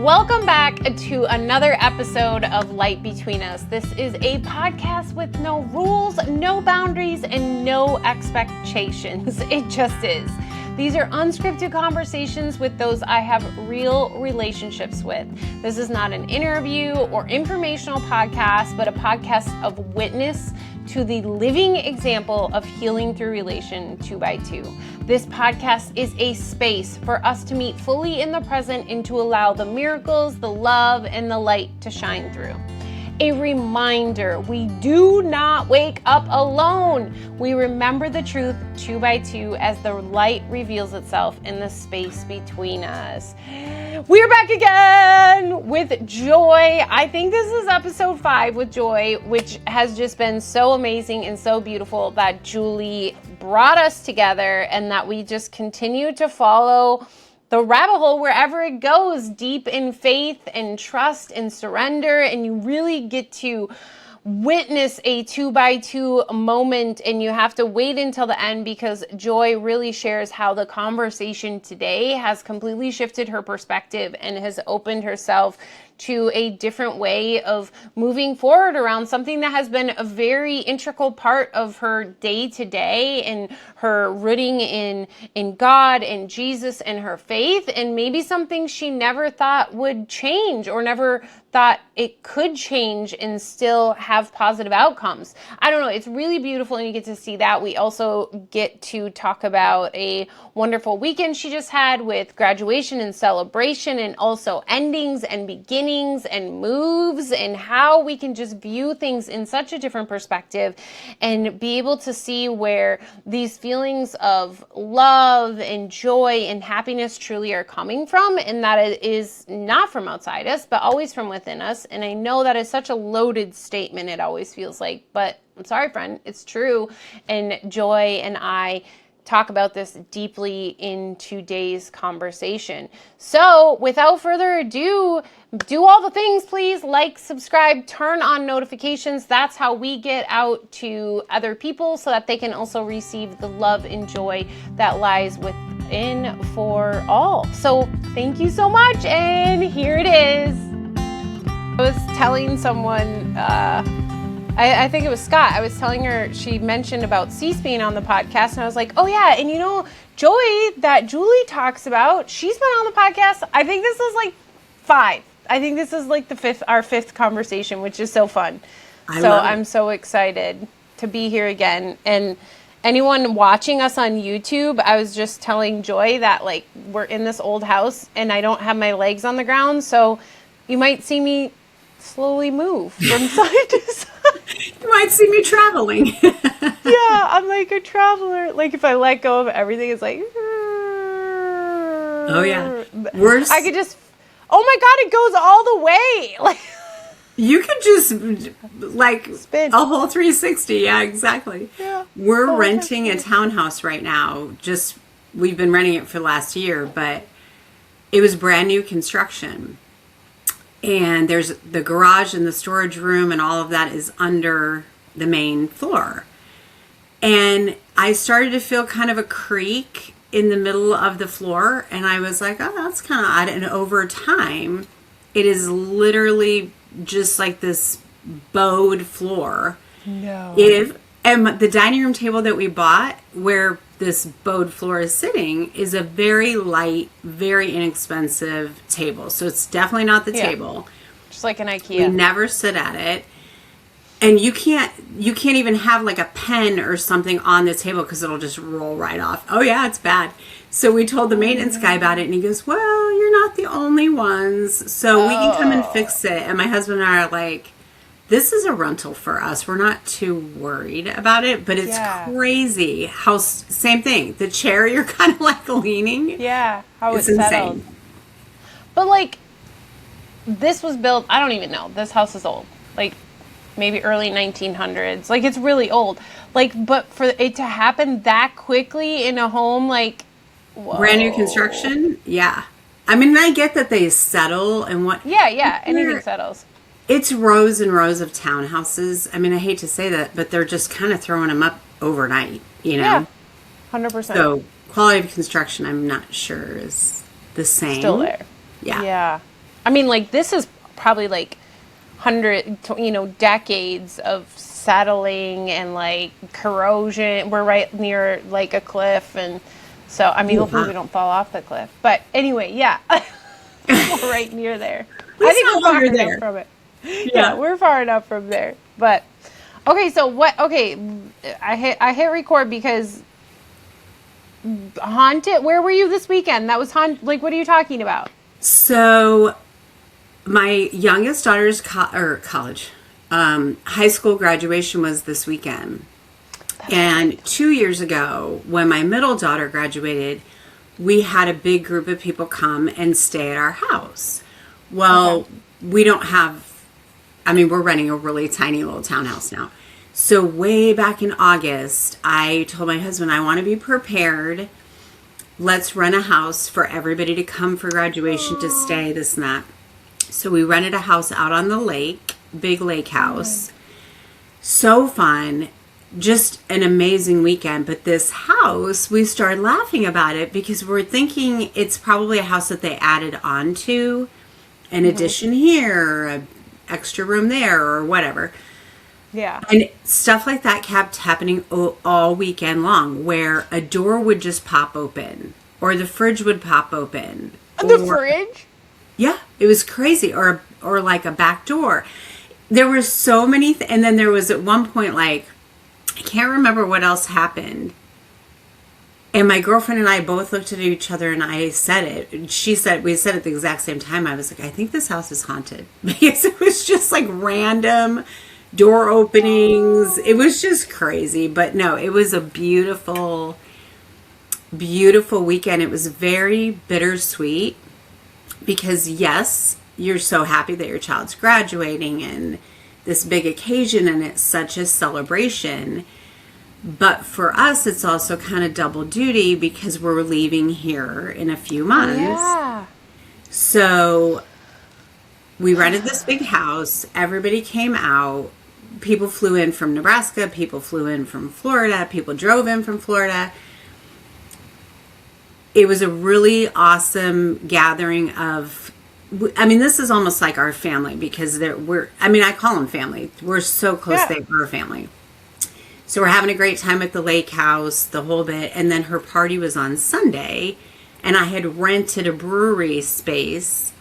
Welcome back to another episode of Light Between Us. This is a podcast with no rules, no boundaries, and no expectations. It just is. These are unscripted conversations with those I have real relationships with. This is not an interview or informational podcast, but a podcast of witness to the living example of healing through relation 2x2. This podcast is a space for us to meet fully in the present and to allow the miracles, the love, and the light to shine through. A reminder, we do not wake up alone. We remember the truth 2x2 as the light reveals itself in the space between us. We are back again with Joy. I think this is episode 5 with Joy, which has just been so amazing and so beautiful that Julie brought us together and that we just continue to follow the rabbit hole wherever it goes, deep in faith and trust and surrender, and you really get to witness a 2x2 moment, and you have to wait until the end because Joy really shares how the conversation today has completely shifted her perspective and has opened herself to a different way of moving forward around something that has been a very integral part of her day to day and her rooting in God and Jesus and her faith, and maybe something she never thought would change or never thought it could change and still have positive outcomes. I don't know. It's really beautiful and you get to see that. We also get to talk about a wonderful weekend she just had with graduation and celebration and also endings and beginnings and moves and how we can just view things in such a different perspective and be able to see where these feelings of love and joy and happiness truly are coming from, and that it is not from outside us, but always from within us. And I know that is such a loaded statement, it always feels like, but I'm sorry, friend, it's true. And Joy and I talk about this deeply in today's conversation. So without further ado, do all the things, please. Like, subscribe, turn on notifications. That's how we get out to other people so that they can also receive the love and joy that lies within for all. So thank you so much. And here it is. I was telling someone, I think it was Scott. I was telling her, she mentioned about Cease being on the podcast, and I was like, oh yeah, and you know, Joy that Julie talks about, she's been on the podcast. I think this is like 5. I think this is like our fifth conversation, which is so fun. I'm so excited to be here again. And anyone watching us on YouTube, I was just telling Joy that like we're in this old house and I don't have my legs on the ground, so you might see me slowly move from side to side. You might see me traveling. Yeah, I'm like a traveler. Like if I let go of everything, it's like. Oh yeah. Worse. I could just. Oh my God! It goes all the way. Like. You could just like spin a whole 360. Yeah, exactly. Yeah. We're renting a townhouse right now. We've been renting it for the last year, but it was brand new construction. And there's the garage and the storage room and all of that is under the main floor. And I started to feel kind of a creak in the middle of the floor. And I was like, oh, that's kind of odd. And over time, it is literally just like this bowed floor. No. And the dining room table that we bought, where this bowed floor is sitting, is a very light, very inexpensive table. So it's definitely not the table. Just like an IKEA. We never sit at it. And you can't even have like a pen or something on the table because it'll just roll right off. Oh yeah, it's bad. So we told the maintenance guy about it and he goes, well, you're not the only ones. So we can come and fix it. And my husband and I are like, this is a rental for us. We're not too worried about it, but it's crazy how, same thing, the chair, you're kind of like leaning. Yeah, how it's settled. Insane. But like, this was built, I don't even know, this house is old. Like, maybe early 1900s. Like, it's really old. Like, but for it to happen that quickly in a home, like, whoa. Brand new construction? Yeah. I mean, I get that they settle and what. Yeah, anything settles. It's rows and rows of townhouses. I mean, I hate to say that, but they're just kind of throwing them up overnight, you know? Yeah, 100%. So quality of construction, I'm not sure is the same. Still there. Yeah. Yeah. I mean, like, this is probably like decades of settling and like corrosion. We're right near like a cliff, and so I mean, hopefully we don't fall off the cliff. But anyway, yeah, we're right near there. I think we're far enough from it. Yeah, we're far enough from there. But okay, so what? Okay, I hit record because haunted. Where were you this weekend? That was haunted. Like, what are you talking about? So, my youngest daughter's college, high school graduation was this weekend. And 2 years ago, when my middle daughter graduated, we had a big group of people come and stay at our house. Well, we don't have, I mean, we're renting a really tiny little townhouse now. So way back in August, I told my husband, I want to be prepared. Let's rent a house for everybody to come for graduation to stay, this and that. So we rented a house out on the lake, big lake house. So fun. Just an amazing weekend. But this house, we started laughing about it because we're thinking it's probably a house that they added on to, an addition here, an extra room there, or whatever. Yeah. And stuff like that kept happening all weekend long, where a door would just pop open, or the fridge would pop open. The fridge? Yeah, it was crazy. Or like a back door. There were so many, and then there was at one point, like, I can't remember what else happened. And my girlfriend and I both looked at each other, and I said it. And she said, we said it at the exact same time. I was like, I think this house is haunted. Because it was just like random door openings. It was just crazy. But no, it was a beautiful, beautiful weekend. It was very bittersweet because, yes, you're so happy that your child's graduating and this big occasion, and it's such a celebration. But for us, it's also kind of double duty because we're leaving here in a few months. Yeah. So we rented this big house. Everybody came out. People flew in from Nebraska. People flew in from Florida. People drove in from Florida. It was a really awesome gathering of, I mean, this is almost like our family because I call them family. We're so close, they are family. So we're having a great time at the lake house, the whole bit. And then her party was on Sunday, and I had rented a brewery space.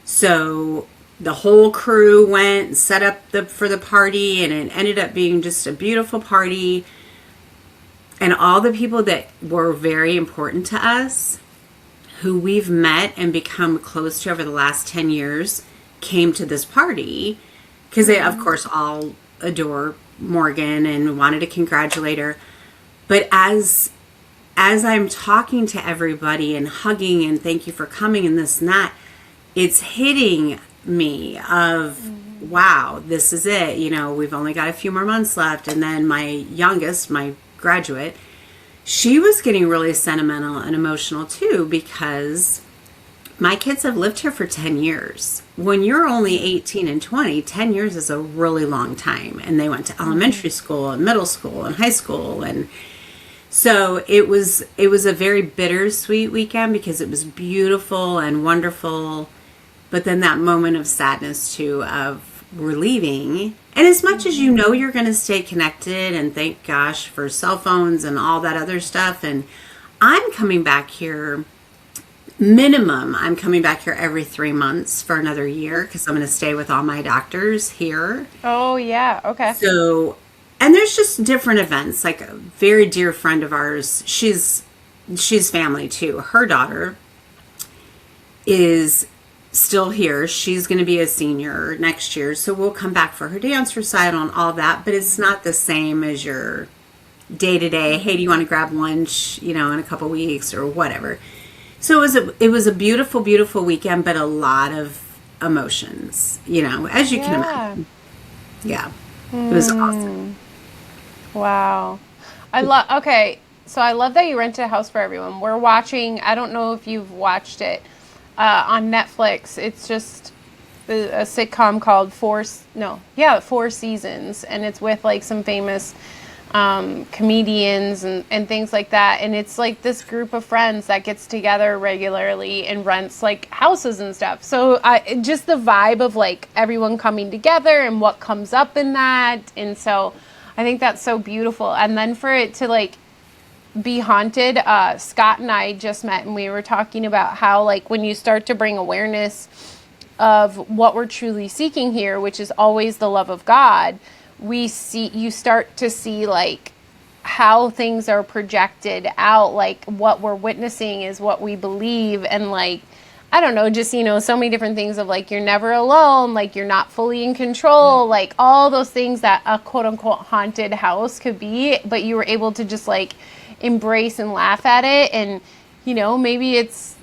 So the whole crew went and set up for the party, and it ended up being just a beautiful party. And all the people that were very important to us, who we've met and become close to over the last 10 years, came to this party because they, of course, all adore Morgan and wanted to congratulate her. But as I'm talking to everybody and hugging and thank you for coming and this and that, it's hitting me of, wow, this is it. You know, we've only got a few more months left. And then my youngest, my graduate, she was getting really sentimental and emotional too because my kids have lived here for 10 years. When you're only 18 and 20, 10 years is a really long time. And they went to elementary school and middle school and high school. And so it was a very bittersweet weekend because it was beautiful and wonderful. But then that moment of sadness too of we're leaving. And as much as you know you're going to stay connected, and thank gosh for cell phones and all that other stuff. And I'm coming back here. Minimum, I'm coming back here every 3 months for another year because I'm going to stay with all my doctors here. Oh, yeah. Okay. So, and there's just different events. Like a very dear friend of ours, she's family too. Her daughter is still here. She's going to be a senior next year. So we'll come back for her dance recital and all that. But it's not the same as your day-to-day, hey, do you want to grab lunch, in a couple weeks or whatever. So it was a beautiful, beautiful weekend, but a lot of emotions, as you can imagine. Yeah. It was awesome. Wow. Okay. So I love that you rented a house for everyone. We're watching, I don't know if you've watched it, on Netflix. It's just a sitcom called Four Seasons. And it's with like some famous comedians and things like that. And it's like this group of friends that gets together regularly and rents like houses and stuff. So just the vibe of like everyone coming together and what comes up in that. And so I think that's so beautiful. And then for it to like be haunted, Scott and I just met and we were talking about how like when you start to bring awareness of what we're truly seeking here, which is always the love of God, you start to see like how things are projected out, like what we're witnessing is what we believe, and like I don't know, just so many different things of like you're never alone, like you're not fully in control, like all those things that a quote unquote haunted house could be, but you were able to just like embrace and laugh at it. And maybe it's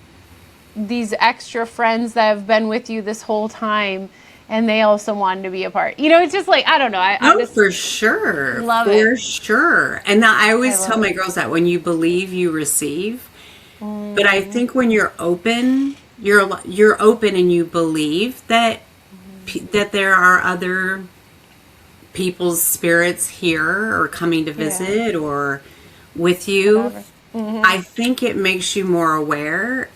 these extra friends that have been with you this whole time and they also wanted to be a part. It's just like, I don't know. I just for sure. Love it. For sure. And I always tell my girls that when you believe, you receive. But I think when you're open, you're open and you believe that that there are other people's spirits here or coming to visit or with you. I think it makes you more aware.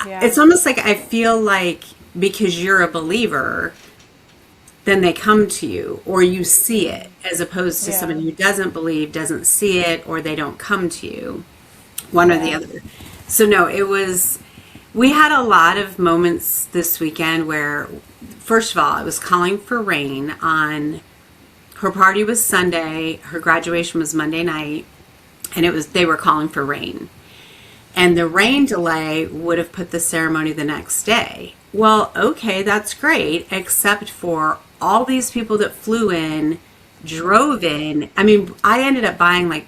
It's almost like I feel like because you're a believer, then they come to you or you see it, as opposed to somebody who doesn't believe, doesn't see it, or they don't come to you, one or the other. So no, we had a lot of moments this weekend where, first of all, I was calling for rain on, her party was Sunday, her graduation was Monday night, and they were calling for rain. And the rain delay would have put the ceremony the next day. Well, okay, that's great, except for all these people that flew in, drove in. I mean, I ended up buying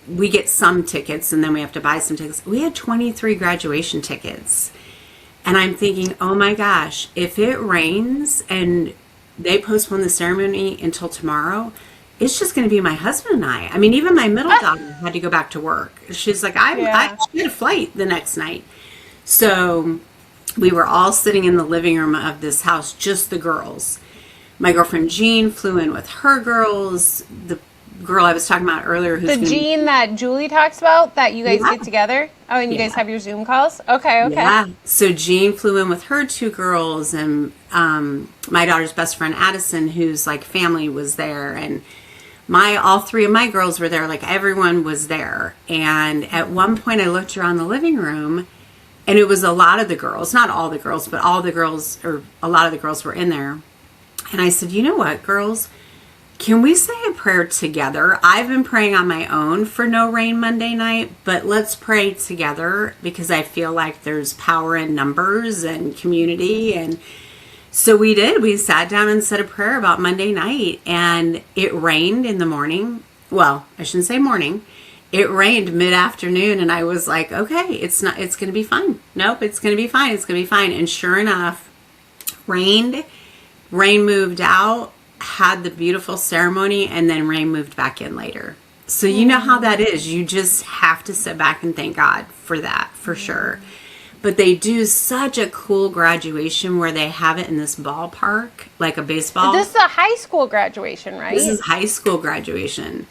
we get some tickets and then we have to buy some tickets. We had 23 graduation tickets. And I'm thinking, oh my gosh, if it rains and they postpone the ceremony until tomorrow, it's just going to be my husband and I. I mean, even my middle daughter had to go back to work. She's like, I had a flight the next night. So we were all sitting in the living room of this house, just the girls. My girlfriend Jean flew in with her girls. The girl I was talking about earlier, Jean that Julie talks about, that you guys get together. Oh, and you guys have your Zoom calls. Okay. Yeah. So Jean flew in with her two girls, and my daughter's best friend Addison, whose like family was there, and all three of my girls were there. Like everyone was there. And at one point, I looked around the living room. And it was a lot of the girls, not all the girls, but all the girls, or a lot of the girls were in there. And I said, you know what, girls, can we say a prayer together? I've been praying on my own for no rain Monday night, but let's pray together because I feel like there's power in numbers and community. And so we did. We sat down and said a prayer about Monday night, and it rained in the morning. Well, I shouldn't say morning. It rained mid-afternoon, and I was like, okay, it's going to be fine. Nope, it's going to be fine. It's going to be fine. And sure enough, rain moved out, had the beautiful ceremony, and then rain moved back in later. So you know how that is. You just have to sit back and thank God for that, for sure. But they do such a cool graduation where they have it in this ballpark, like a baseball. This is a high school graduation, right? This is high school graduation.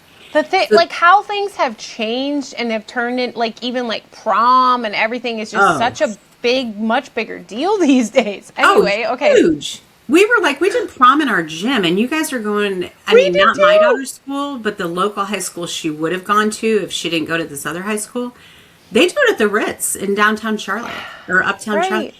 Like how things have changed and have turned in, like even like prom and everything is just such a much bigger deal these days. Anyway, okay. Huge. We did prom in our gym, and you guys are going, not my daughter's school, but the local high school she would have gone to if she didn't go to this other high school. They do it at the Ritz in downtown Charlotte or uptown Charlotte.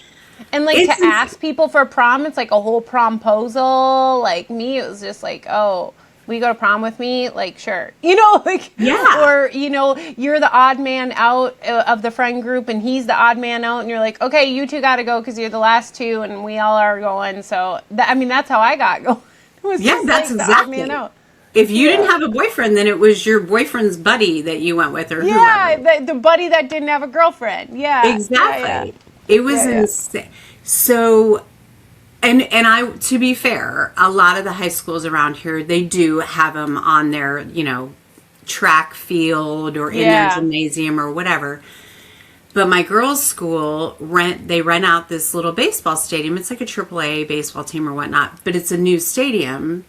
And like to ask people for prom, it's like a whole promposal. Like me, it was just like, oh, will you go to prom with me? Like, sure. Or, you're the odd man out of the friend group and he's the odd man out and you're like, okay, you two got to go because you're the last two and we all are going. So, that's how I got going. That's exactly. The odd man out. If you didn't have a boyfriend, then it was your boyfriend's buddy that you went with or whoever. Yeah, the buddy that didn't have a girlfriend. Yeah. Exactly. It was insane. So... And to be fair, a lot of the high schools around here, they do have them on their, track field or in their gymnasium or whatever. But my girls' school rent out this little baseball stadium. It's like a AAA baseball team or whatnot, but it's a new stadium.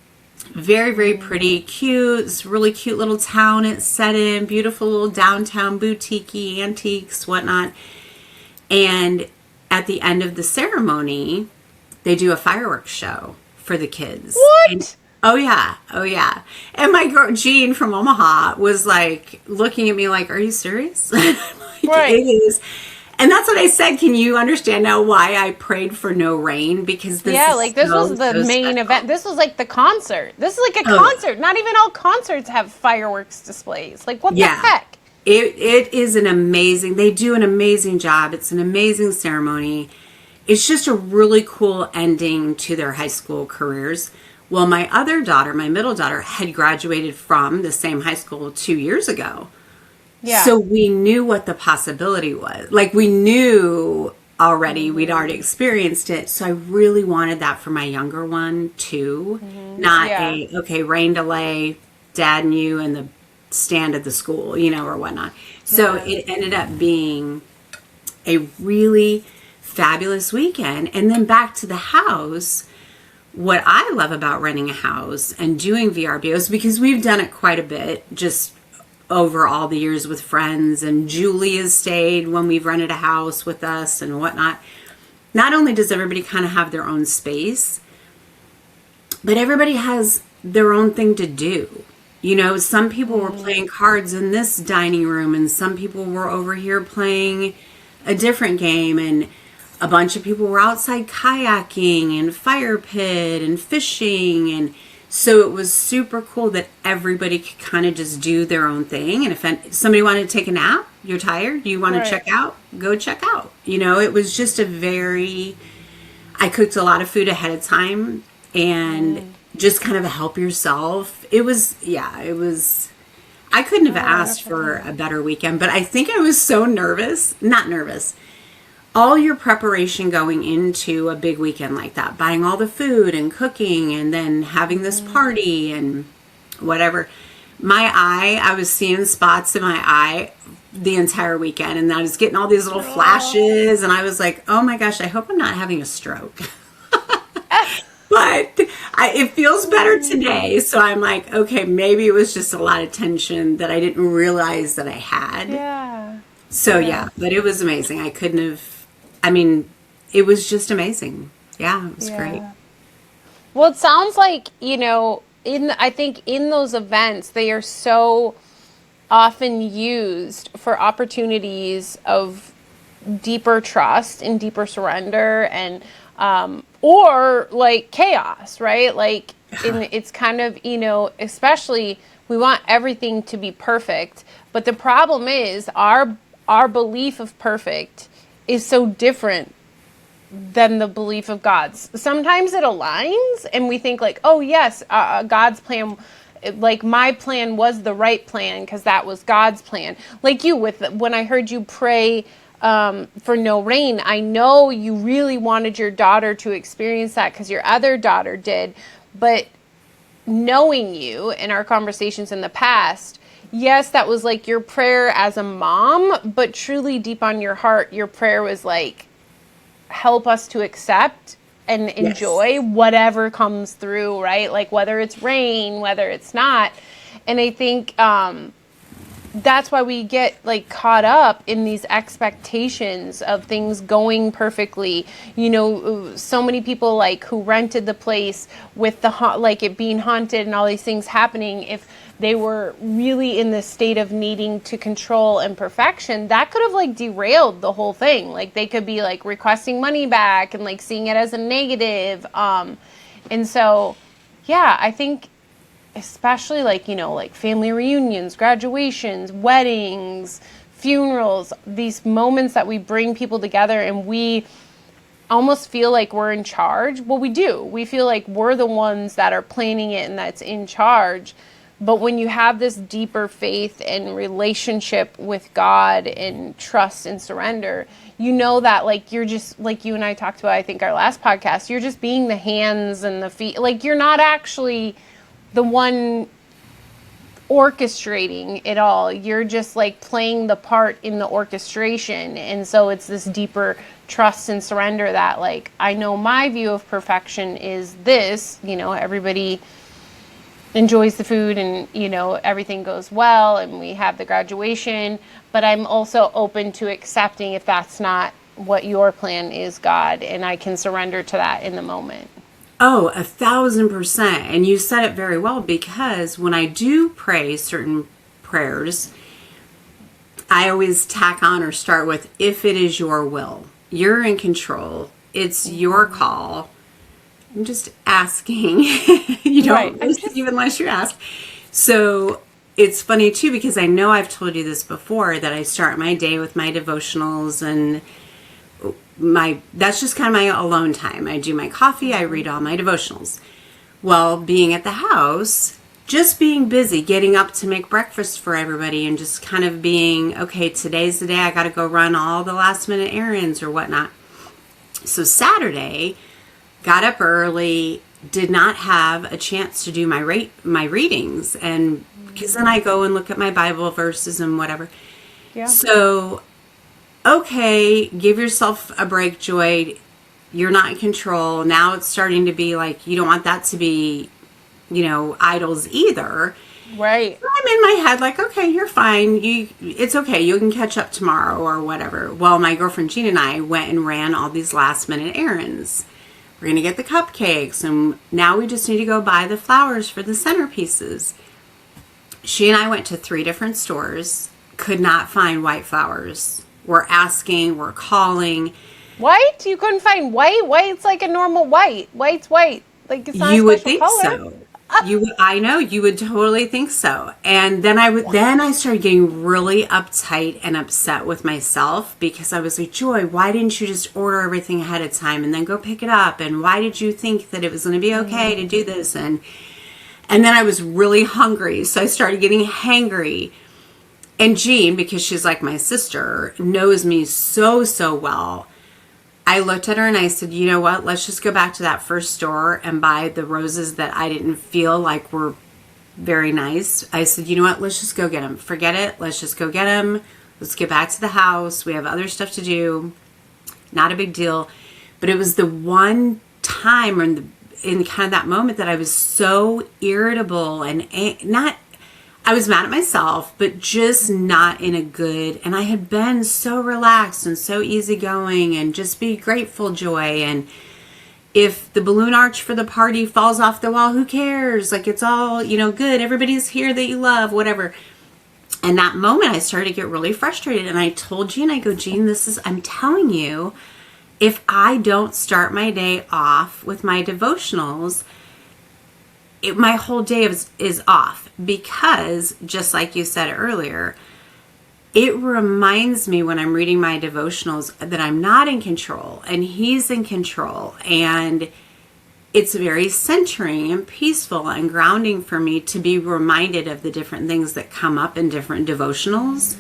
Very, very pretty, cute. It's a really cute little town it's set in. Beautiful little downtown boutique antiques, whatnot. And at the end of the ceremony, they do a fireworks show for the kids. What? And, oh yeah, oh yeah. And my girl Jean from Omaha was like looking at me like, "Are you serious?" Like, Right. it is. And that's what I said. Can you understand now why I prayed for no rain? Because this Yeah, is like this was the main special. event. This was like the concert. This is like a Oh. concert. Not even all concerts have fireworks displays. Like, what Yeah. the heck? It is an amazing, they do an amazing job. It's an amazing ceremony. It's just a really cool ending to their high school careers. Well, my other daughter, my middle daughter, had graduated from the same high school 2 years ago. Yeah. So we knew what the possibility was. Like we knew already, we'd already experienced it. So I really wanted that for my younger one too. Not Yeah. okay, rain delay, dad and you in the stand at the school, or whatnot. So it ended up being a really fabulous weekend. And then back to the house. What I love about renting a house and doing VRBOs, because we've done it quite a bit, just over all the years with friends, and Julie has stayed when we've rented a house with us and whatnot. Not only does everybody kind of have their own space, but everybody has their own thing to do. Some people were playing cards in this dining room, and some people were over here playing a different game, and a bunch of people were outside kayaking and fire pit and fishing. And so it was super cool that everybody could kind of just do their own thing. And if somebody wanted to take a nap, you're tired, you want Right. to check out, go check out. It was just I cooked a lot of food ahead of time and just kind of help yourself. I couldn't have asked for a better weekend, but I think I was so nervous, not nervous. All your preparation going into a big weekend like that, buying all the food and cooking and then having this party and whatever. I was seeing spots in my eye the entire weekend, and I was getting all these little flashes, and I was like, oh my gosh, I hope I'm not having a stroke. But it feels better today, so I'm like, okay, maybe it was just a lot of tension that I didn't realize that I had. Yeah. So yeah, but it was amazing. It was just amazing. Yeah, it was great. Well, it sounds like, I think in those events, they are so often used for opportunities of deeper trust and deeper surrender and, or like chaos, right? Like it's kind of, especially we want everything to be perfect, but the problem is our belief of perfect is so different than the belief of God's. Sometimes it aligns and we think like, oh yes, God's plan, like my plan was the right plan because that was God's plan. Like when I heard you pray for no rain, I know you really wanted your daughter to experience that because your other daughter did. But knowing you in our conversations in the past, yes, that was like your prayer as a mom, but truly deep on your heart, your prayer was like, help us to accept and enjoy whatever comes through, right? Like whether it's rain, whether it's not. And I think that's why we get like caught up in these expectations of things going perfectly. So many people like who rented the place with like it being haunted and all these things happening, if they were really in this state of needing to control and perfection, that could have like derailed the whole thing. Like they could be like requesting money back and like seeing it as a negative. And so, yeah, I think especially like, like family reunions, graduations, weddings, funerals, these moments that we bring people together and we almost feel like we're in charge. Well, we do. We feel like we're the ones that are planning it and that's in charge. But when you have this deeper faith and relationship with God and trust and surrender, that like you're just like you and I talked about, I think our last podcast, you're just being the hands and the feet. Like you're not actually the one orchestrating it all. You're just like playing the part in the orchestration. And so it's this deeper trust and surrender that like, I know my view of perfection is this, everybody enjoys the food and, everything goes well and we have the graduation. But I'm also open to accepting if that's not what your plan is, God, and I can surrender to that in the moment. Oh, 1,000%. And you said it very well, because when I do pray certain prayers, I always tack on or start with, if it is your will, you're in control, it's your call. I'm just asking. You don't receive unless you ask. So it's funny too, because I know I've told you this before, that I start my day with my devotionals, and that's just kind of my alone time. I do my coffee, I read all my devotionals. Well, being at the house, just being busy, getting up to make breakfast for everybody, and just kind of being, okay, today's the day I got to go run all the last minute errands or whatnot. So Saturday, got up early, did not have a chance to do my readings, and because then I go and look at my Bible verses and whatever. Yeah. So, okay, give yourself a break, Joy. You're not in control. Now it's starting to be like, you don't want that to be, idols either. Right. So I'm in my head like, okay, you're fine. It's okay. You can catch up tomorrow or whatever. Well, my girlfriend Jean and I went and ran all these last minute errands. We're going to get the cupcakes, and now we just need to go buy the flowers for the centerpieces. She and I went to 3 different stores, could not find white flowers. We're asking, we're calling. White? You couldn't find white? White's like a normal white. White's white. Like, it's not you a would special think color. So. I know, you would totally think so. And then I started getting really uptight and upset with myself, because I was like, Joy, why didn't you just order everything ahead of time and then go pick it up? And why did you think that it was going to be okay to do this? And then I was really hungry, so I started getting hangry. And Jean, because she's like my sister, knows me so well. I looked at her and I said, you know what? Let's just go back to that first store and buy the roses that I didn't feel like were very nice. I said, you know what? Let's just go get them. Forget it. Let's just go get them. Let's get back to the house. We have other stuff to do. Not a big deal. But it was the one time in kind of that moment that I was so irritable and I was mad at myself, but just not in a good, and I had been so relaxed and so easygoing and just be grateful, Joy. And if the balloon arch for the party falls off the wall, who cares? Like, it's all, good. Everybody's here that you love, whatever. And that moment I started to get really frustrated. And I told Jean, I go, Jean, I'm telling you, if I don't start my day off with my devotionals, my whole day is off, because just like you said earlier, it reminds me when I'm reading my devotionals that I'm not in control and He's in control. And it's very centering and peaceful and grounding for me to be reminded of the different things that come up in different devotionals.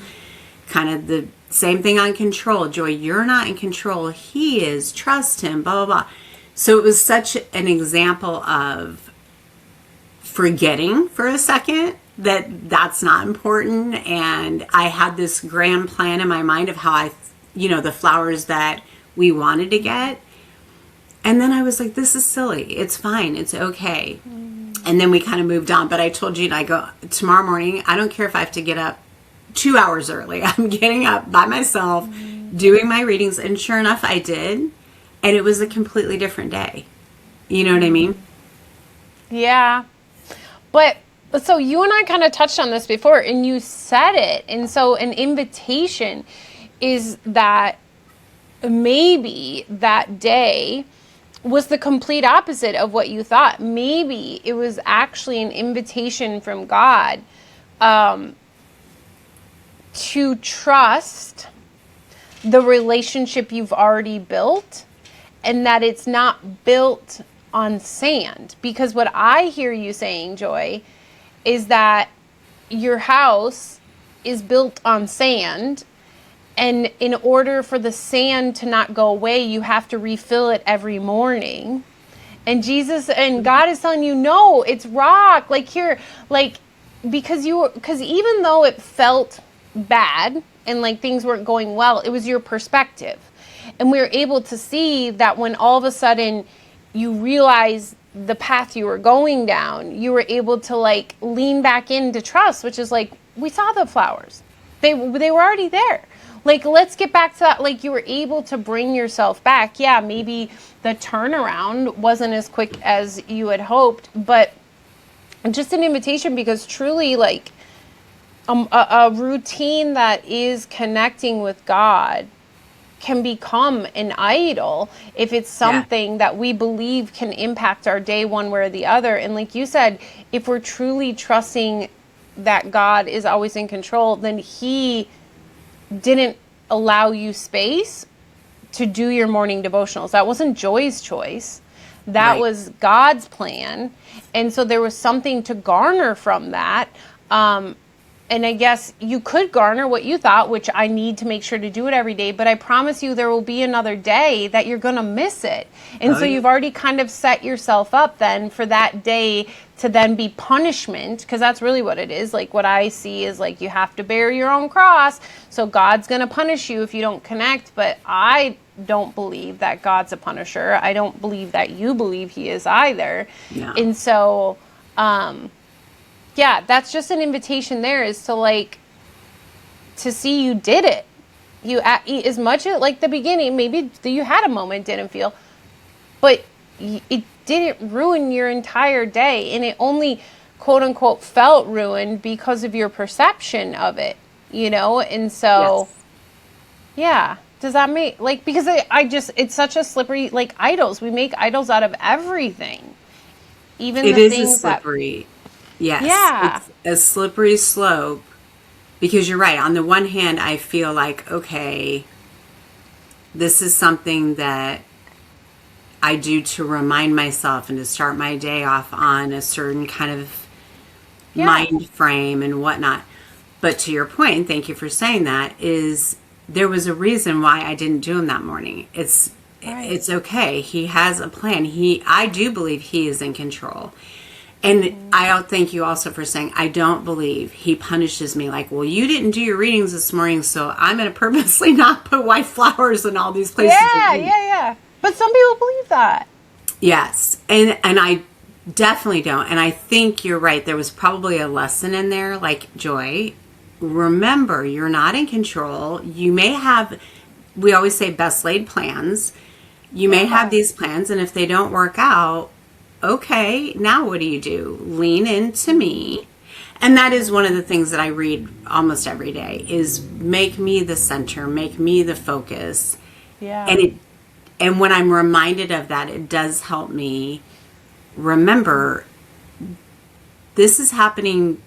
Kind of the same thing on control. Joy, you're not in control. He is. Trust Him, blah, blah, blah. So it was such an example of forgetting for a second that's not important. And I had this grand plan in my mind of how the flowers that we wanted to get. And then I was like, this is silly. It's fine. It's okay. And then we kind of moved on. But I told Jean, I go, tomorrow morning, I don't care if I have to get up 2 hours early. I'm getting up by myself, doing my readings. And sure enough, I did. And it was a completely different day. You know what I mean? Yeah. But so you and I kind of touched on this before, and you said it. And so an invitation is that maybe that day was the complete opposite of what you thought. Maybe it was actually an invitation from God to trust the relationship you've already built, and that it's not built on sand. Because what I hear you saying, Joy, is that your house is built on sand, and in order for the sand to not go away, you have to refill it every morning. And God is telling you, no, it's rock. Because even though it felt bad and like things weren't going well, it was your perspective. And we were able to see that when all of a sudden you realize the path you were going down, you were able to like lean back into trust, which is like, we saw the flowers. They were already there. Like, let's get back to that. Like, you were able to bring yourself back. Yeah, maybe the turnaround wasn't as quick as you had hoped, but just an invitation, because truly, like, a routine that is connecting with God can become an idol if it's something that we believe can impact our day one way or the other. And like you said, if we're truly trusting that God is always in control, then he didn't allow you space to do your morning devotionals. That wasn't Joy's choice. That was God's plan. And so there was something to garner from that. And I guess you could garner what you thought, which I need to make sure to do it every day. But I promise you there will be another day that you're going to miss it. And so you've already kind of set yourself up then for that day to then be punishment, because that's really what it is. Like, what I see is like, you have to bear your own cross. So God's going to punish you if you don't connect. But I don't believe that God's a punisher. I don't believe that you believe he is either. No. And so, yeah, that's just an invitation there, is to like, to see you did it. You, as much as like the beginning, maybe you had a moment, didn't feel, but it didn't ruin your entire day. And it only, quote unquote, felt ruined because of your perception of it, you know? And so, yeah. Does that make, like, because I just, it's such a slippery, like, idols. We make idols out of everything. Even the things that. It is a slippery. Yes. Yeah. It's a slippery slope, because you're right. On the one hand, I feel like, okay, this is something that I do to remind myself and to start my day off on a certain kind of mind frame and whatnot. But to your point, thank you for saying that, is there was a reason why I didn't do him that morning. It's okay. He has a plan. I do believe he is in control. And I thank you also for saying, I don't believe he punishes me like, well, you didn't do your readings this morning, so I'm going to purposely not put white flowers in all these places. Yeah. But some people believe that. Yes. And I definitely don't. And I think you're right. There was probably a lesson in there, like, Joy, remember, you're not in control. You may have, we always say, best laid plans. You may have these plans, and if they don't work out, okay, now what do? Lean into me. And that is one of the things that I read almost every day, is make me the center, make me the focus. Yeah. And when I'm reminded of that, it does help me remember, this is happening.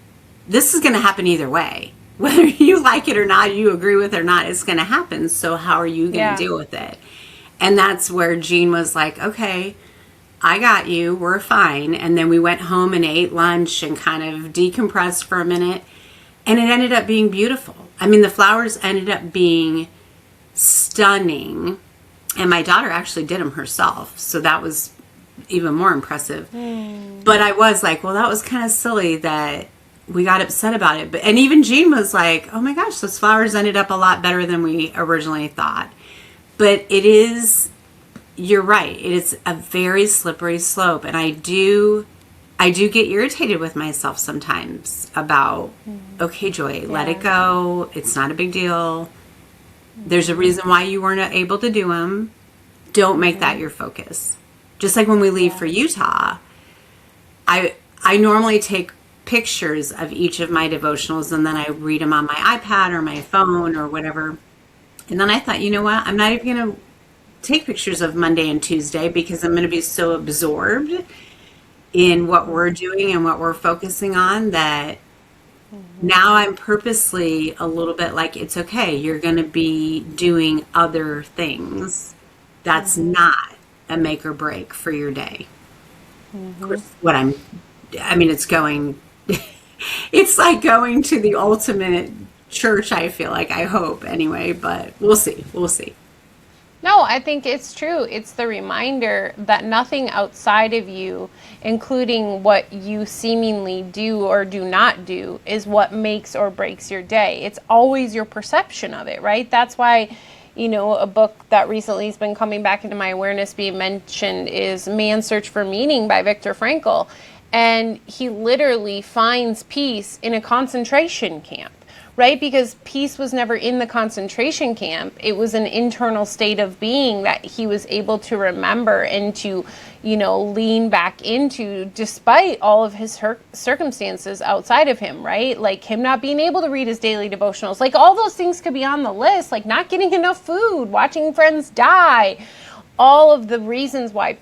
This is going to happen either way. Whether you like it or not, you agree with it or not, it's going to happen. So how are you going to deal with it? And that's where Jean was like, okay, I got you. We're fine. And then we went home and ate lunch and kind of decompressed for a minute. And it ended up being beautiful. I mean, the flowers ended up being stunning. And my daughter actually did them herself. So that was even more impressive. But I was like, well, that was kind of silly that we got upset about it. And even Jean was like, oh my gosh, those flowers ended up a lot better than we originally thought. But it is, you're right. It is a very slippery slope. And I do get irritated with myself sometimes about, okay, Joy, let it go. It's not a big deal. There's a reason why you weren't able to do them. Don't make that your focus. Just like when we leave for Utah, I normally take pictures of each of my devotionals, and then I read them on my iPad or my phone or whatever. And then I thought, you know what? I'm not even going to take pictures of Monday and Tuesday, because I'm going to be so absorbed in what we're doing and what we're focusing on that now I'm purposely a little bit like, it's okay. You're going to be doing other things. That's not a make or break for your day. Of course, it's going, it's like going to the ultimate church, I feel like, I hope anyway, but we'll see. No, I think it's true. It's the reminder that nothing outside of you, including what you seemingly do or do not do, is what makes or breaks your day. It's always your perception of it, right? That's why, A book that recently has been coming back into my awareness being mentioned is Man's Search for Meaning by Viktor Frankl. And he literally finds peace in a concentration camp, right? Because peace was never in the concentration camp. It was an internal state of being that he was able to remember and to, lean back into despite all of his circumstances outside of him, right? Like him not being able to read his daily devotionals. Like all those things could be on the list, like not getting enough food, watching friends die, all of the reasons why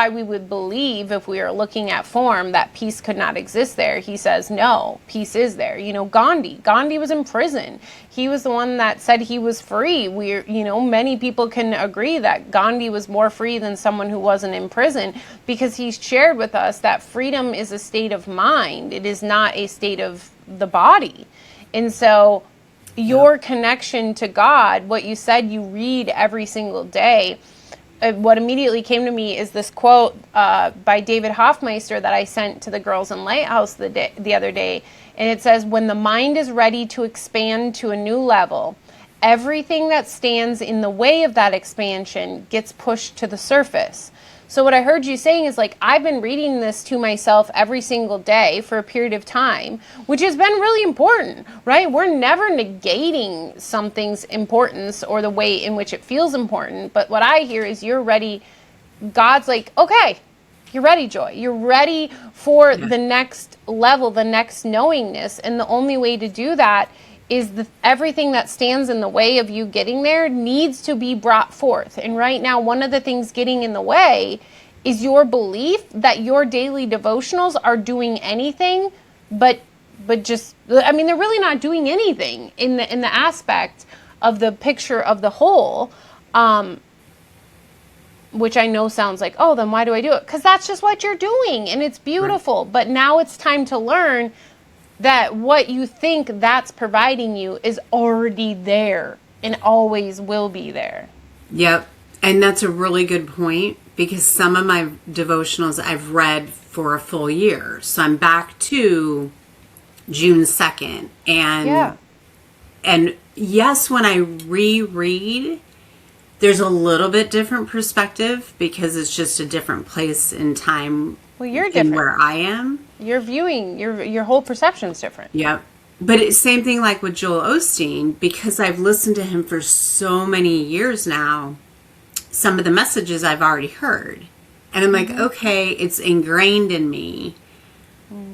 we would believe, if we are looking at form, that peace could not exist there. He says, no, peace is there. Gandhi was in prison. He was the one that said he was free. Many people can agree that Gandhi was more free than someone who wasn't in prison, because he shared with us that freedom is a state of mind. It is not a state of the body. And so your connection to God, what you said you read every single day, what immediately came to me is this quote by David Hoffmeister that I sent to the girls in Lighthouse the other day. And it says, when the mind is ready to expand to a new level, everything that stands in the way of that expansion gets pushed to the surface. So what I heard you saying is like, I've been reading this to myself every single day for a period of time, which has been really important, right? We're never negating something's importance or the way in which it feels important. But what I hear is you're ready. God's like, okay, you're ready, Joy. You're ready for the next level, the next knowingness. And the only way to do that is everything that stands in the way of you getting there needs to be brought forth. And right now, one of the things getting in the way is your belief that your daily devotionals are doing anything but just, they're really not doing anything in the aspect of the picture of the whole, which I know sounds like, oh, then why do I do it? Because that's just what you're doing, and it's beautiful. Right. But now it's time to learn that what you think that's providing you is already there and always will be there. Yep. And that's a really good point, because some of my devotionals I've read for a full year. So I'm back to June 2nd. And yes, when I reread, there's a little bit different perspective, because it's just a different place in time. Well, you're different. Where I am. You're viewing, your whole perception's different. Yep. But it's same thing like with Joel Osteen, because I've listened to him for so many years now. Some of the messages I've already heard. And I'm like, okay, it's ingrained in me.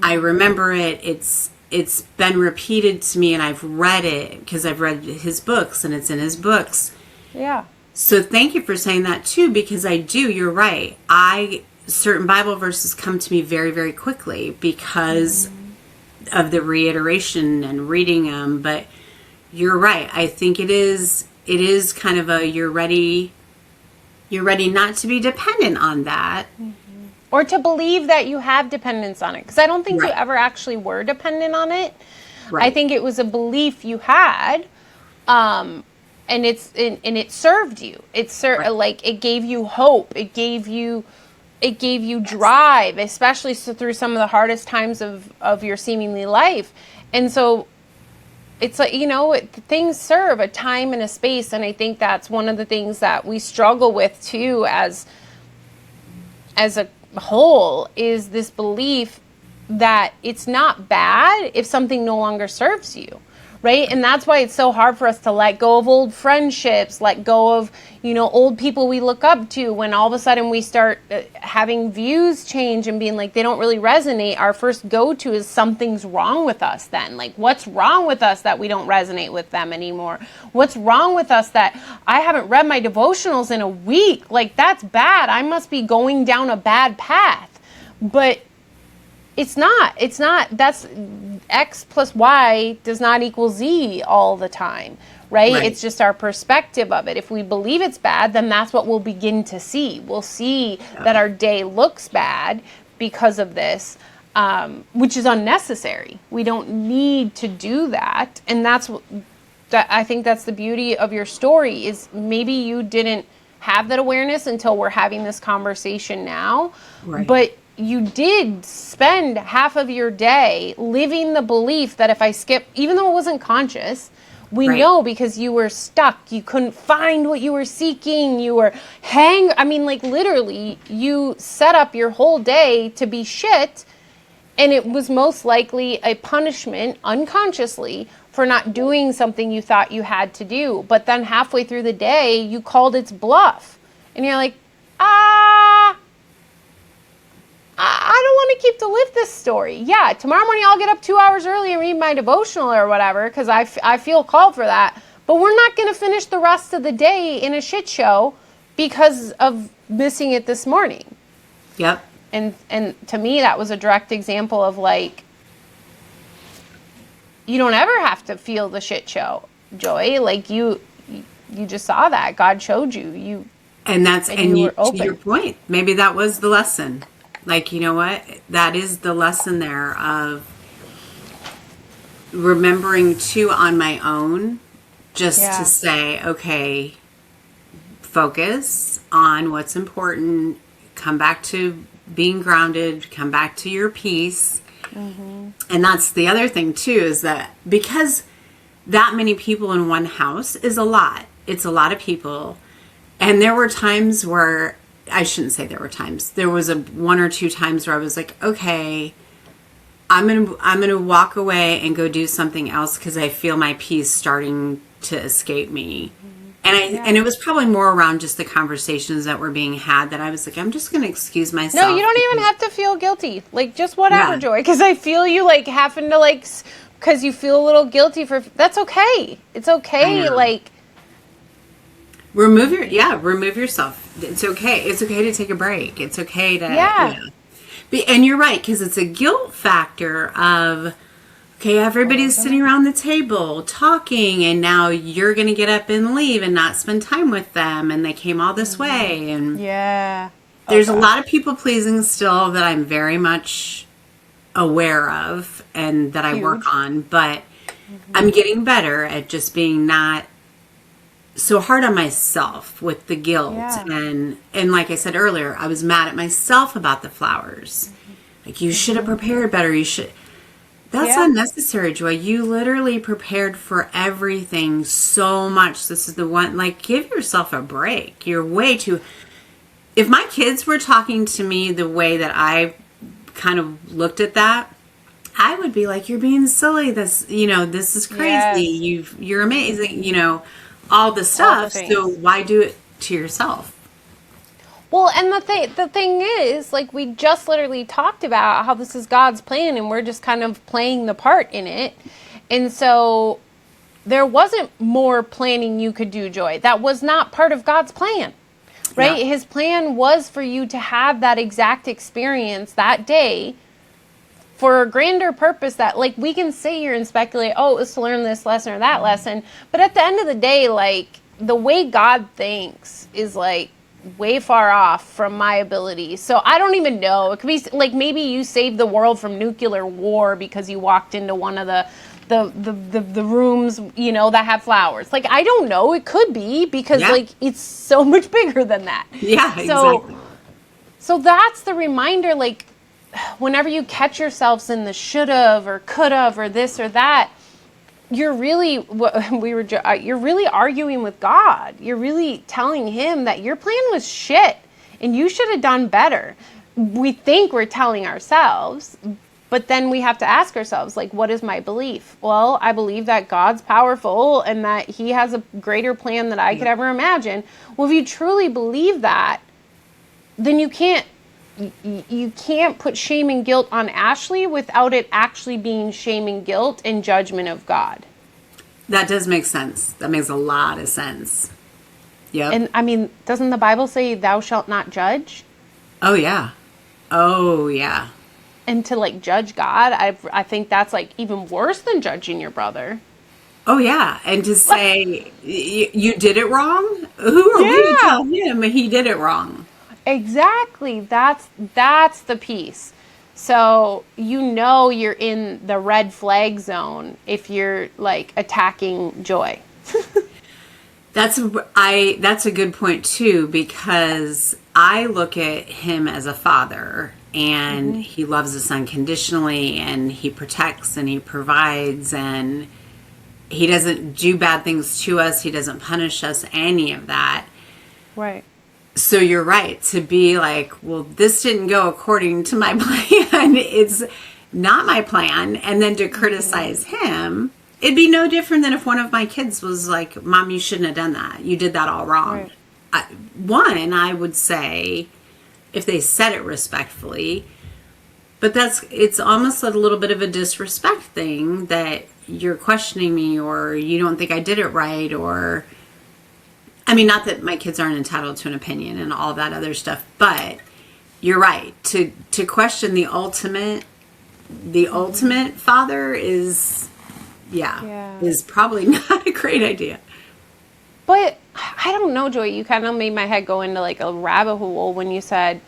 I remember it. It's been repeated to me, and I've read it because I've read his books, and it's in his books. Yeah. So thank you for saying that too, because I do. You're right. Certain Bible verses come to me very, very quickly because of the reiteration and reading them. But you're right. I think it is kind of you're ready not to be dependent on that. Or to believe that you have dependence on it. Because I don't think you ever actually were dependent on it. Right. I think it was a belief you had, and it served you. Like it gave you hope. It gave you drive, especially through some of the hardest times of your seemingly life. And so it's like, things serve a time and a space. And I think that's one of the things that we struggle with too as a whole, is this belief that it's not bad if something no longer serves you. Right? And that's why it's so hard for us to let go of old friendships, let go of, old people we look up to, when all of a sudden we start having views change and being like, they don't really resonate. Our first go-to is something's wrong with us then. Like, what's wrong with us that we don't resonate with them anymore? What's wrong with us that I haven't read my devotionals in a week? Like, that's bad. I must be going down a bad path. But it's not. That's X plus Y does not equal Z all the time, right? It's just our perspective of it. If we believe it's bad, then that's what we'll begin to see. We'll see that our day looks bad because of this, which is unnecessary. We don't need to do that. And I think that's the beauty of your story, is maybe you didn't have that awareness until we're having this conversation now, but you did spend half of your day living the belief that if I skip, even though it wasn't conscious, We Right. know because you were stuck. You couldn't find what you were seeking. You were like literally, you set up your whole day to be shit. And it was most likely a punishment unconsciously for not doing something you thought you had to do. But then halfway through the day, you called its bluff. And you're like, I don't want to keep to live this story. Yeah, tomorrow morning I'll get up 2 hours early and read my devotional or whatever because I feel called for that. But we're not going to finish the rest of the day in a shit show because of missing it this morning. Yep. And to me, that was a direct example of like, you don't ever have to feel the shit show, Joy. Like you just saw that. God showed you. And you were open. To your point, maybe that was the lesson. Like, you know what? That is the lesson there of remembering too on my own, just to say, okay, focus on what's important, come back to being grounded, come back to your peace. Mm-hmm. And that's the other thing too, is that because that many people in one house is a lot. It's a lot of people. And there were times where, I shouldn't say there were times. There was one or two times where I was like, okay, I'm gonna walk away and go do something else because I feel my peace starting to escape me. And it was probably more around just the conversations that were being had that I was like, I'm just gonna excuse myself. No, you don't even have to feel guilty. Like just whatever, Joy. Because I feel you like having to like, because you feel a little guilty for. That's okay. It's okay. Like. Remove yourself. It's okay. It's okay to take a break. It's okay to, And you're right, because it's a guilt factor of, okay, everybody's sitting around the table talking, and now you're going to get up and leave and not spend time with them, and they came all this way. And there's a lot of people pleasing still that I'm very much aware of and that I work on, but I'm getting better at just being not so hard on myself with the guilt. And like I said earlier, I was mad at myself about the flowers. Like, you should have prepared better. That's unnecessary, Joy. You literally prepared for everything so much. This is the one, like, give yourself a break. You're way too, if my kids were talking to me the way that I kind of looked at that, I would be like, you're being silly. This is crazy. You're amazing, all the stuff. So why do it to yourself? Well, and the thing is, like, we just literally talked about how this is God's plan and we're just kind of playing the part in it. And so there wasn't more planning you could do, Joy. That was not part of God's plan, right? His plan was for you to have that exact experience that day for a grander purpose that, like, we can sit here and speculate, oh, it was to learn this lesson or that lesson. But at the end of the day, like, the way God thinks is, like, way far off from my ability. So I don't even know. It could be, like, maybe you saved the world from nuclear war because you walked into one of the rooms, that have flowers. Like, I don't know. It could be because, like, it's so much bigger than that. Yeah, exactly. So that's the reminder, like, whenever you catch yourselves in the should've or could've or this or that, you're really arguing with God. You're really telling him that your plan was shit and you should have done better. We think we're telling ourselves, but then we have to ask ourselves, like, what is my belief? Well, I believe that God's powerful and that he has a greater plan than I could ever imagine. Well, if you truly believe that, then you can't put shame and guilt on Ashley without it actually being shame and guilt and judgment of God. That does make sense. That makes a lot of sense. Yep. And I mean, doesn't the Bible say thou shalt not judge? Oh yeah. Oh yeah. And to, like, judge God, I think that's, like, even worse than judging your brother. Oh yeah. And to say you did it wrong? Who are we to tell him he did it wrong? Exactly. That's the piece. So you're in the red flag zone if you're, like, attacking Joy. That's a good point too, because I look at him as a father and he loves us unconditionally and he protects and he provides, and He doesn't do bad things to us. He doesn't punish us, any of that. Right. So you're right to be like, well, this didn't go according to my plan. It's not my plan. And then to criticize him, it'd be no different than if one of my kids was like, Mom, you shouldn't have done that. You did that all wrong. Right. I would say, if they said it respectfully, but it's almost a little bit of a disrespect thing that you're questioning me, or you don't think I did it right, or, I mean, not that my kids aren't entitled to an opinion and all that other stuff, but you're right. To question the ultimate father is probably not a great idea. But I don't know, Joy, you kind of made my head go into like a rabbit hole when you said,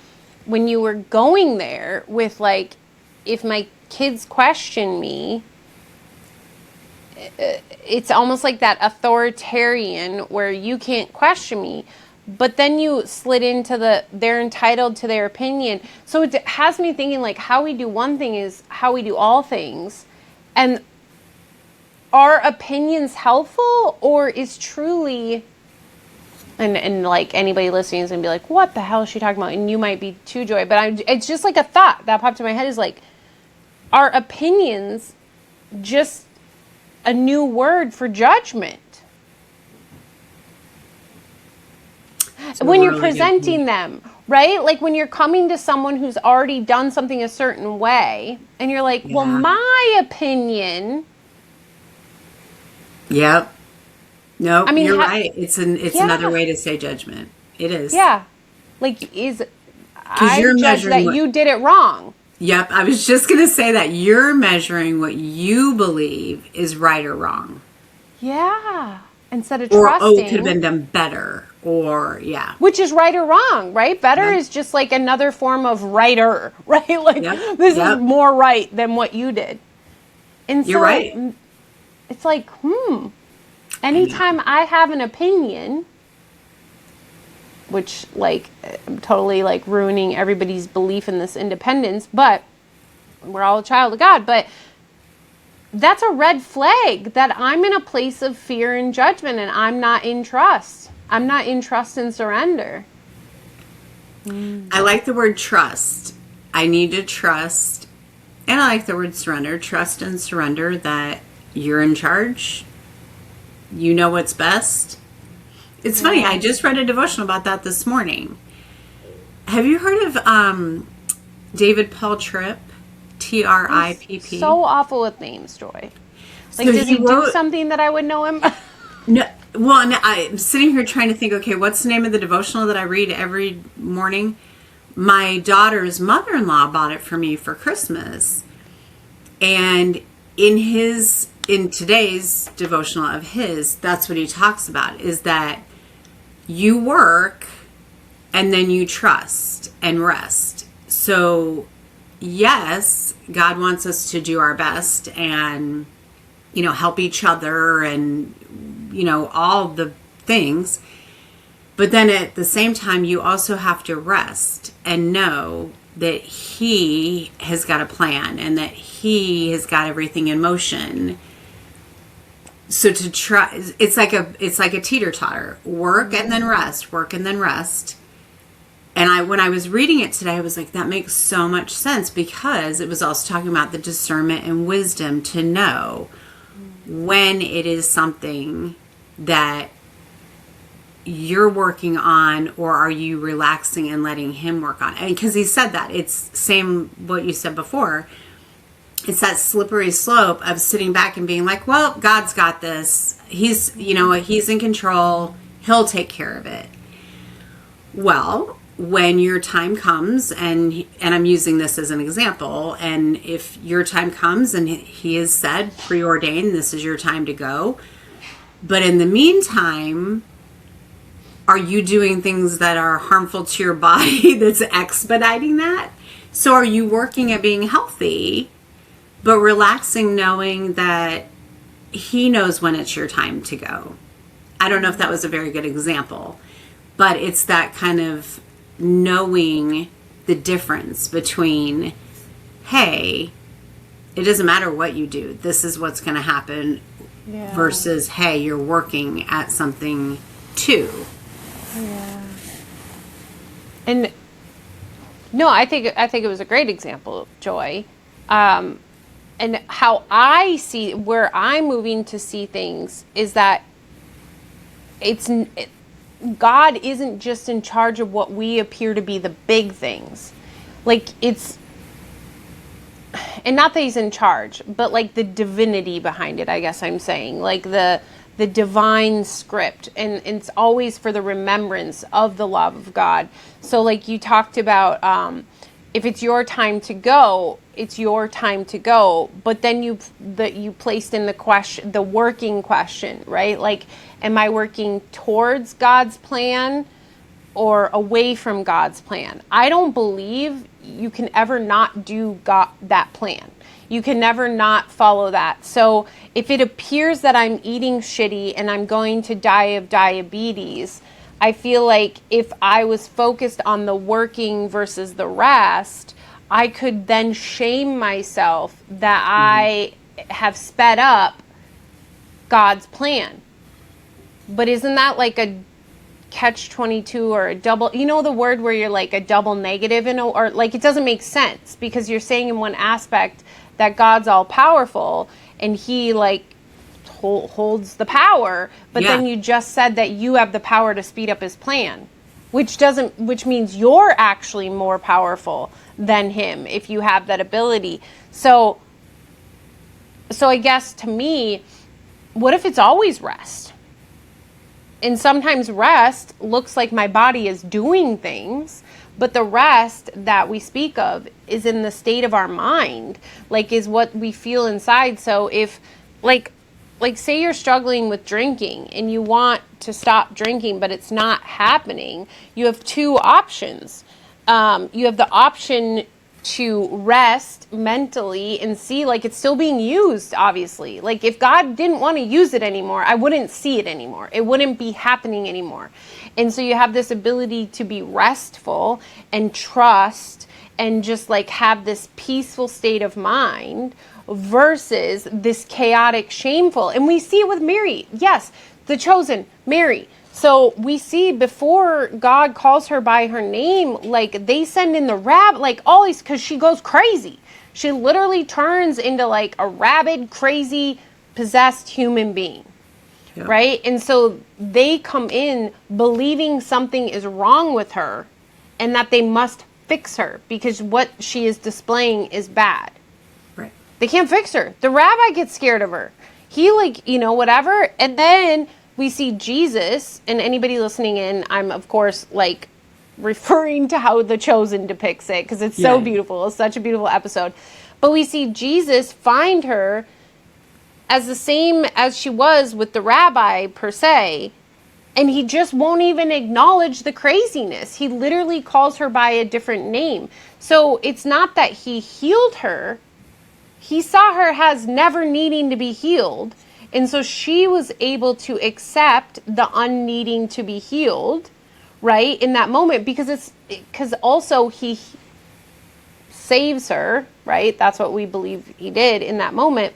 when you were going there with like, if my kids question me, it's almost like that authoritarian where you can't question me, but then you slid into they're entitled to their opinion. So it has me thinking like, how we do one thing is how we do all things. And are opinions helpful, or is truly, and like anybody listening is gonna be like, what the hell is she talking about? And you might be too, Joy, but it's just like a thought that popped in my head, is like, are opinions just a new word for judgment? When you're presenting them, right? Like when you're coming to someone who's already done something a certain way, and you're like, well, my opinion. Yep. No, I mean, you're right. It's another way to say judgment. It is. Yeah. Like, I judge that you did it wrong. Yep. I was just going to say that you're measuring what you believe is right or wrong. Yeah. Instead of trusting. Or, it could have been done better. Or, yeah. Which is right or wrong, right? Better is just like another form of righter, right? Like, this is more right than what you did. And so, you're right. It's like, anytime I have an opinion, which, like, I'm totally, like, ruining everybody's belief in this independence, but we're all a child of God, but that's a red flag that I'm in a place of fear and judgment, and I'm not in trust. I'm not in trust and surrender. I like the word trust. I need to trust, and I like the word surrender. Trust and surrender that you're in charge. You know what's best. It's funny. I just read a devotional about that this morning. Have you heard of David Paul Tripp? Tripp. So awful with names, Joy. Like, so does he do something that I would know him? No. Well, I'm sitting here trying to think, okay, what's the name of the devotional that I read every morning? My daughter's mother-in-law bought it for me for Christmas. And in today's devotional of his, that's what he talks about, is that you work and then you trust and rest. So yes, God wants us to do our best and, help each other and, all the things. But then at the same time, you also have to rest and know that he has got a plan and that he has got everything in motion. So to try, it's like a teeter-totter. Work and then rest, work and then rest. And when I was reading it today, I was like, that makes so much sense, because it was also talking about the discernment and wisdom to know when it is something that you're working on, or are you relaxing and letting him work on it? And because he said that, it's same what you said before. It's that slippery slope of sitting back and being like, well, God's got this. He's in control. He'll take care of it. Well, when your time comes, and I'm using this as an example, and if your time comes and he has said, preordained, this is your time to go. But in the meantime, are you doing things that are harmful to your body that's expediting that? So are you working at being healthy, but relaxing, knowing that he knows when it's your time to go? I don't know if that was a very good example, but it's that kind of knowing the difference between, hey, it doesn't matter what you do. This is what's going to happen versus, hey, you're working at something too. Yeah. And no, I think it was a great example, Joy. And how I see, where I'm moving to see things is that God isn't just in charge of what we appear to be the big things. Like, and not that he's in charge, but like the divinity behind it, I guess I'm saying. Like the divine script, and it's always for the remembrance of the love of God. So like you talked about, if it's your time to go, it's your time to go. But then you placed in the question, the working question, right? Like, am I working towards God's plan or away from God's plan? I don't believe you can ever not do that plan. You can never not follow that. So if it appears that I'm eating shitty and I'm going to die of diabetes, I feel like if I was focused on the working versus the rest, I could then shame myself that I have sped up God's plan. But isn't that like a catch-22 or a double, you know, the word where you're like a double negative, or like it doesn't make sense, because you're saying in one aspect that God's all powerful and he like holds the power, but then you just said that you have the power to speed up his plan, which means you're actually more powerful than him if you have that ability. So I guess to me, what if it's always rest? And sometimes rest looks like my body is doing things, but the rest that we speak of is in the state of our mind, like is what we feel inside. So if like say you're struggling with drinking and you want to stop drinking, but it's not happening, you have two options. You have the option to rest mentally and see like it's still being used, obviously. Like if God didn't want to use it anymore, I wouldn't see it anymore. It wouldn't be happening anymore. And so you have this ability to be restful and trust and just like have this peaceful state of mind versus this chaotic, shameful. And we see it with Mary. Yes, the chosen, Mary. So we see before God calls her by her name, like they send in the like all these, because she goes crazy. She literally turns into like a rabid, crazy, possessed human being. Yeah. Right? And so they come in believing something is wrong with her and that they must fix her because what she is displaying is bad. Right. They can't fix her. The rabbi gets scared of her. He whatever. And then we see Jesus, and anybody listening in, I'm of course like referring to how The Chosen depicts it because it's so beautiful. It's such a beautiful episode. But we see Jesus find her as the same as she was with the rabbi per se, and he just won't even acknowledge the craziness. He literally calls her by a different name. So it's not that he healed her. He saw her as never needing to be healed. And so she was able to accept the unneeding to be healed, right, in that moment, because also he saves her, right? That's what we believe he did in that moment.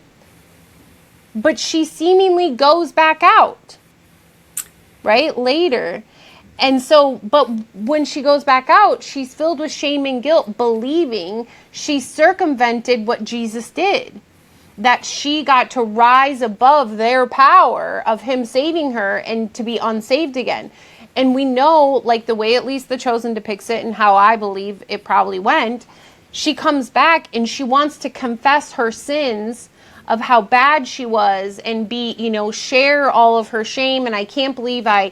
But she seemingly goes back out, right, later. And so, but when she goes back out, she's filled with shame and guilt, believing she circumvented what Jesus did. That she got to rise above their power of him saving her and to be unsaved again. And we know, like the way at least The Chosen depicts it and how I believe it probably went, she comes back and she wants to confess her sins of how bad she was and share all of her shame. And I can't believe I,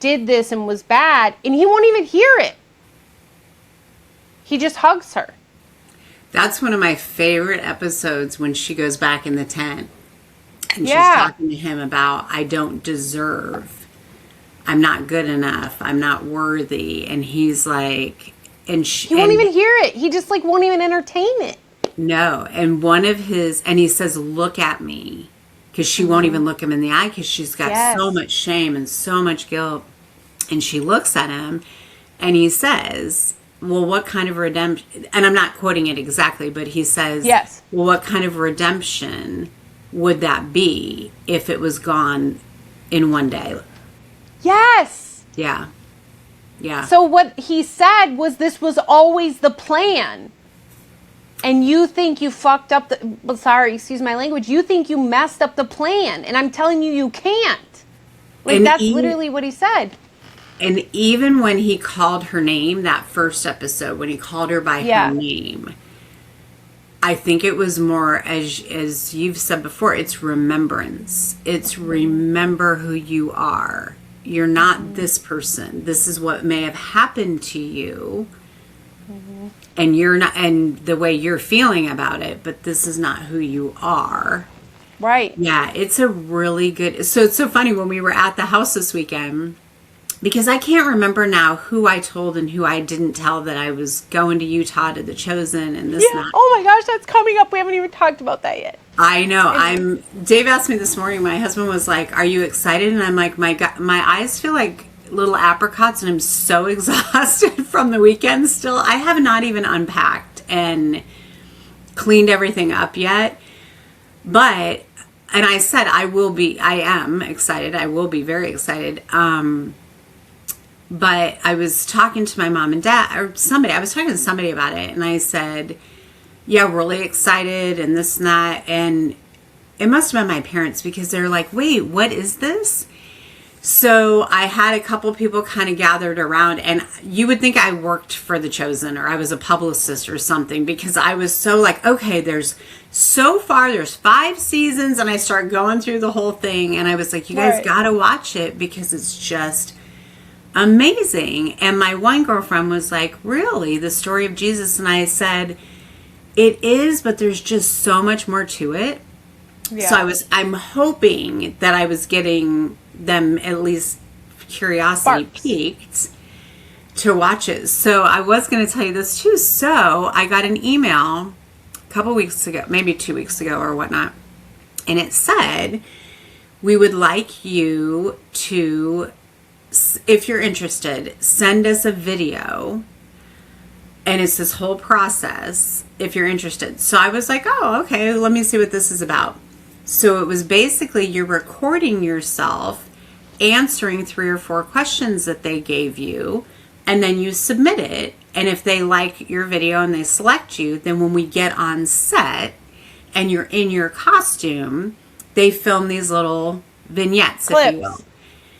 did this and was bad. And he won't even hear it. He just hugs her. That's one of my favorite episodes when she goes back in the tent and she's talking to him about, I don't deserve, I'm not good enough, I'm not worthy. And he's like, he won't even hear it. He just like won't even entertain it. No. And and he says, look at me, because she won't even look him in the eye because she's got so much shame and so much guilt. And she looks at him and he says, well, what kind of redemption, and I'm not quoting it exactly, but he says, well, what kind of redemption would that be if it was gone in one day? Yes. Yeah. Yeah. So what he said was this was always the plan. And you think you fucked up excuse my language, you think you messed up the plan. And I'm telling you, you can't. Like, and that's literally what he said. And even when he called her name, that first episode, when he called her by her name, I think it was more, as you've said before, it's remembrance. It's remember who you are. You're not this person. This is what may have happened to you. And you're not, and the way you're feeling about it, but this is not who you are. Right. Yeah, it's a really good, so it's so funny when we were at the house this weekend, because I can't remember now who I told and who I didn't tell that I was going to Utah to the Chosen and this and that. Oh my gosh, that's coming up. We haven't even talked about that yet. I know. Dave asked me this morning, my husband was like, "Are you excited?" And I'm like, my eyes feel like little apricots and I'm so exhausted from the weekend still. I have not even unpacked and cleaned everything up yet. But, and I said I am excited. I will be very excited. But I was talking to my mom and dad or somebody. I was talking to somebody about it and I said, yeah, really excited and this and that. And it must have been my parents because they're like, wait, what is this? So I had a couple people kind of gathered around and you would think I worked for The Chosen or I was a publicist or something because I was so like, okay, there's 5 seasons and I start going through the whole thing and I was like, you guys got to watch it because it's just amazing. And my one girlfriend was like, really? The story of Jesus? And I said, it is, but there's just so much more to it. Yeah. So I'm hoping that I was getting them at least curiosity piqued to watch it. So I was going to tell you this too. So I got an email a couple weeks ago, maybe 2 weeks ago or whatnot. And it said, we would like you to, if you're interested, send us a video. And it's this whole process if you're interested. So I was like, oh, okay, let me see what this is about. So it was basically you're recording yourself answering 3 or 4 questions that they gave you, and then you submit it. And if they like your video and they select you, then when we get on set and you're in your costume, they film these little vignettes, clips, if you will.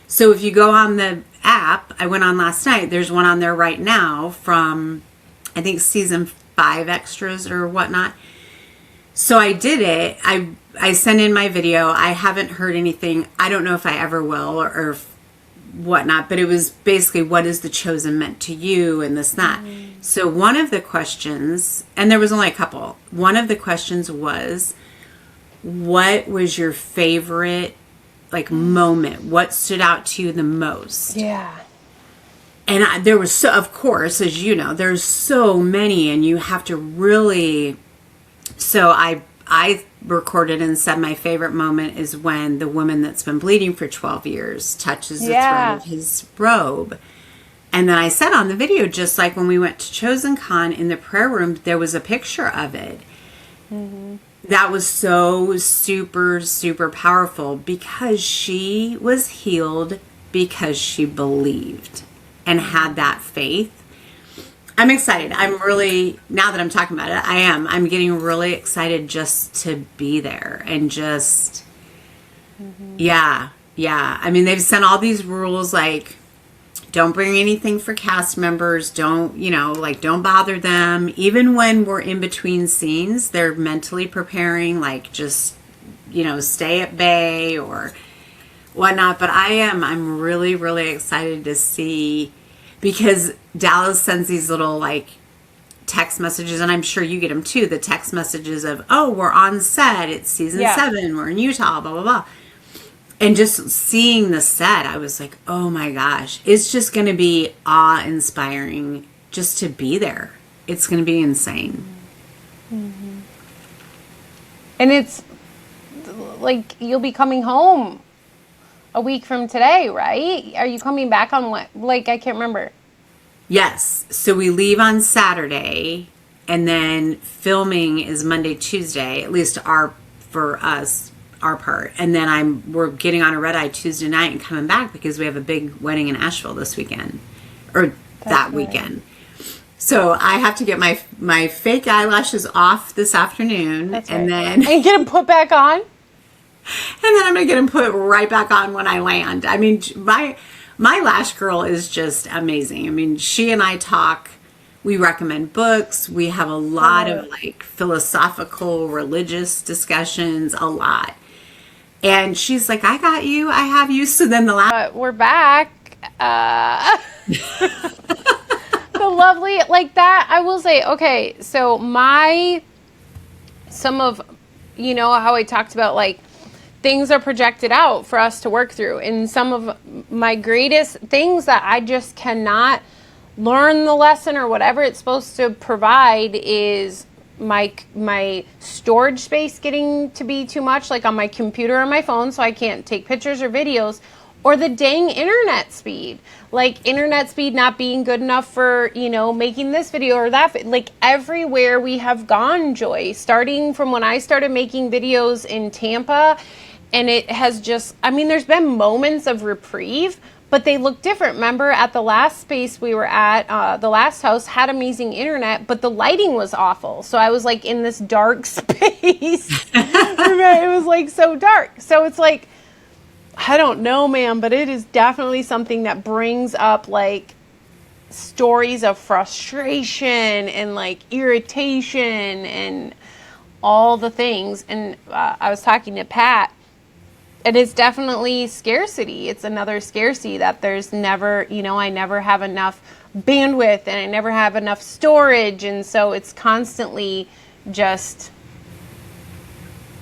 So if you go on the app, I went on last night, there's one on there right now from, I think, season 5 extras or whatnot. So I did it. I sent in my video. I haven't heard anything. I don't know if I ever will or whatnot, but it was basically, what is The Chosen meant to you and this, that. So one of the questions, and there was only a couple, one of the questions was, what was your favorite moment? What stood out to you the most? Yeah. And there was, of course, as you know, there's so many and you have to really, so I recorded and said my favorite moment is when the woman that's been bleeding for 12 years touches the thread of his robe. And then I said on the video, just like when we went to Chosen Con in the prayer room, there was a picture of it. Mm-hmm. That was so super, super powerful because she was healed because she believed and had that faith. I'm excited. I'm really, now that I'm talking about it, I'm getting really excited just to be there and just, yeah. I mean, they've sent all these rules like, don't bring anything for cast members. Don't, don't bother them. Even when we're in between scenes, they're mentally preparing, just, stay at bay or whatnot. But I'm really, really excited to see, because Dallas sends these little text messages, and I'm sure you get them too, the text messages of, oh, we're on set, it's season 7, we're in Utah, blah, blah, blah. And just seeing the set, I was like, oh my gosh, it's just going to be awe-inspiring just to be there. It's going to be insane. Mm-hmm. And it's you'll be coming home a week from today, right? Are you coming back on what? I can't remember. Yes. So we leave on Saturday, and then filming is Monday, Tuesday, at least for us. our part. And then we're getting on a red eye Tuesday night and coming back because we have a big wedding in Asheville this weekend, or that weekend. So I have to get my fake eyelashes off this afternoon, and then get them put back on. And then I'm gonna get them put right back on when I land. I mean, my lash girl is just amazing. I mean, she and I talk. We recommend books. We have a lot of like philosophical, religious discussions. A lot. And she's like, "I got you. I have you." So then we're back. The lovely, like that, I will say, okay, so some of, you know, how I talked about, like, things are projected out for us to work through. And some of my greatest things that I just cannot learn the lesson or whatever it's supposed to provide is my storage space getting to be too much, like on my computer or my phone, so I can't take pictures or videos, or the dang internet speed. Like internet speed not being good enough for, you know, making this video or that. Like everywhere we have gone, Joy, starting from when I started making videos in Tampa, and it has just, I mean, there's been moments of reprieve, but they look different. Remember at the last space we were at, the last house had amazing internet, but the lighting was awful. So I was like in this dark space. It was like so dark. So it's like, I don't know, man, but it is definitely something that brings up like stories of frustration and like irritation and all the things. And I was talking to Pat, and it's definitely scarcity. It's another scarcity that there's never, you know, I never have enough bandwidth and I never have enough storage. And so it's constantly just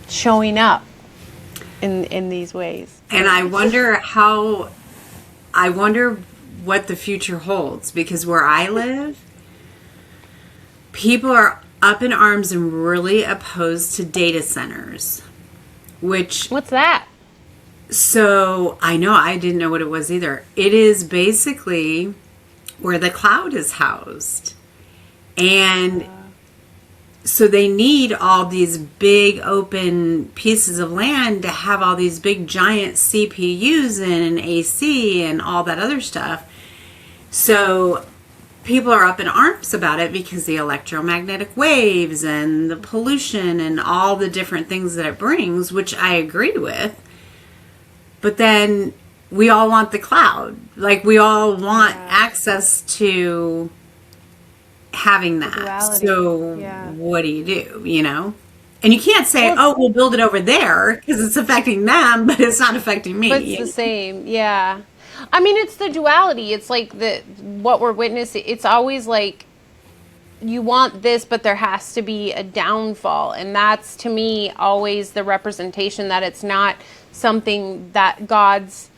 showing up in these ways. And I wonder what the future holds, because where I live, people are up in arms and really opposed to data centers. What's that? So I know, I didn't know what it was either. It is basically where the cloud is housed. And so they need all these big open pieces of land to have all these big giant CPUs and AC and all that other stuff. So people are up in arms about it because the electromagnetic waves and the pollution and all the different things that it brings, which I agree with. But then we all want the cloud. Like we all want access to having that. Duality. So what do? You know? And you can't say, we'll build it over there because it's affecting them, but it's not affecting me. But it's the same. Yeah. I mean, it's the duality. It's like what we're witnessing. It's always like you want this, but there has to be a downfall. And that's, to me, always the representation that it's not something that God's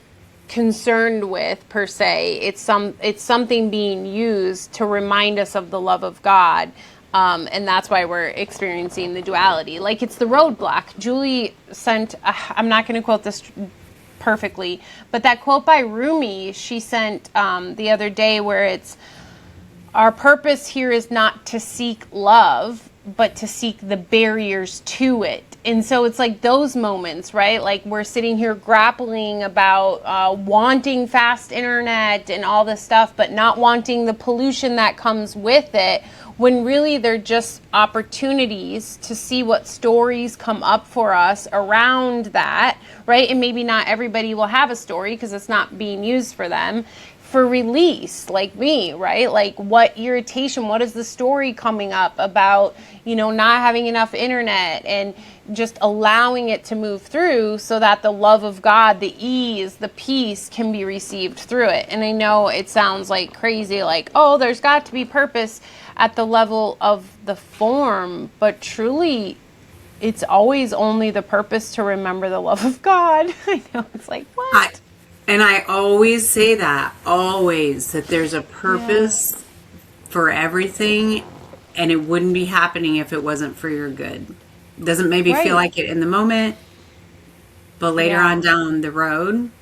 concerned with per se. It's something being used to remind us of the love of God. And that's why we're experiencing the duality. Like it's the roadblock. Julie sent, I'm not going to quote this perfectly, but that quote by Rumi, she sent the other day, where it's, our purpose here is not to seek love, but to seek the barriers to it. And so it's like those moments, right? Like we're sitting here grappling about wanting fast internet and all this stuff, but not wanting the pollution that comes with it, when really they're just opportunities to see what stories come up for us around that, right? And maybe not everybody will have a story because it's not being used for them. For release, like me, right? Like what irritation, what is the story coming up about, you know, not having enough internet, and just allowing it to move through so that the love of God, the ease, the peace can be received through it. And I know it sounds like crazy, like, oh, there's got to be purpose at the level of the form, but truly it's always only the purpose to remember the love of God. I know, it's like, what? And I always say that there's a purpose for everything, and it wouldn't be happening if it wasn't for your good. Doesn't maybe feel like it in the moment, but later on down the road.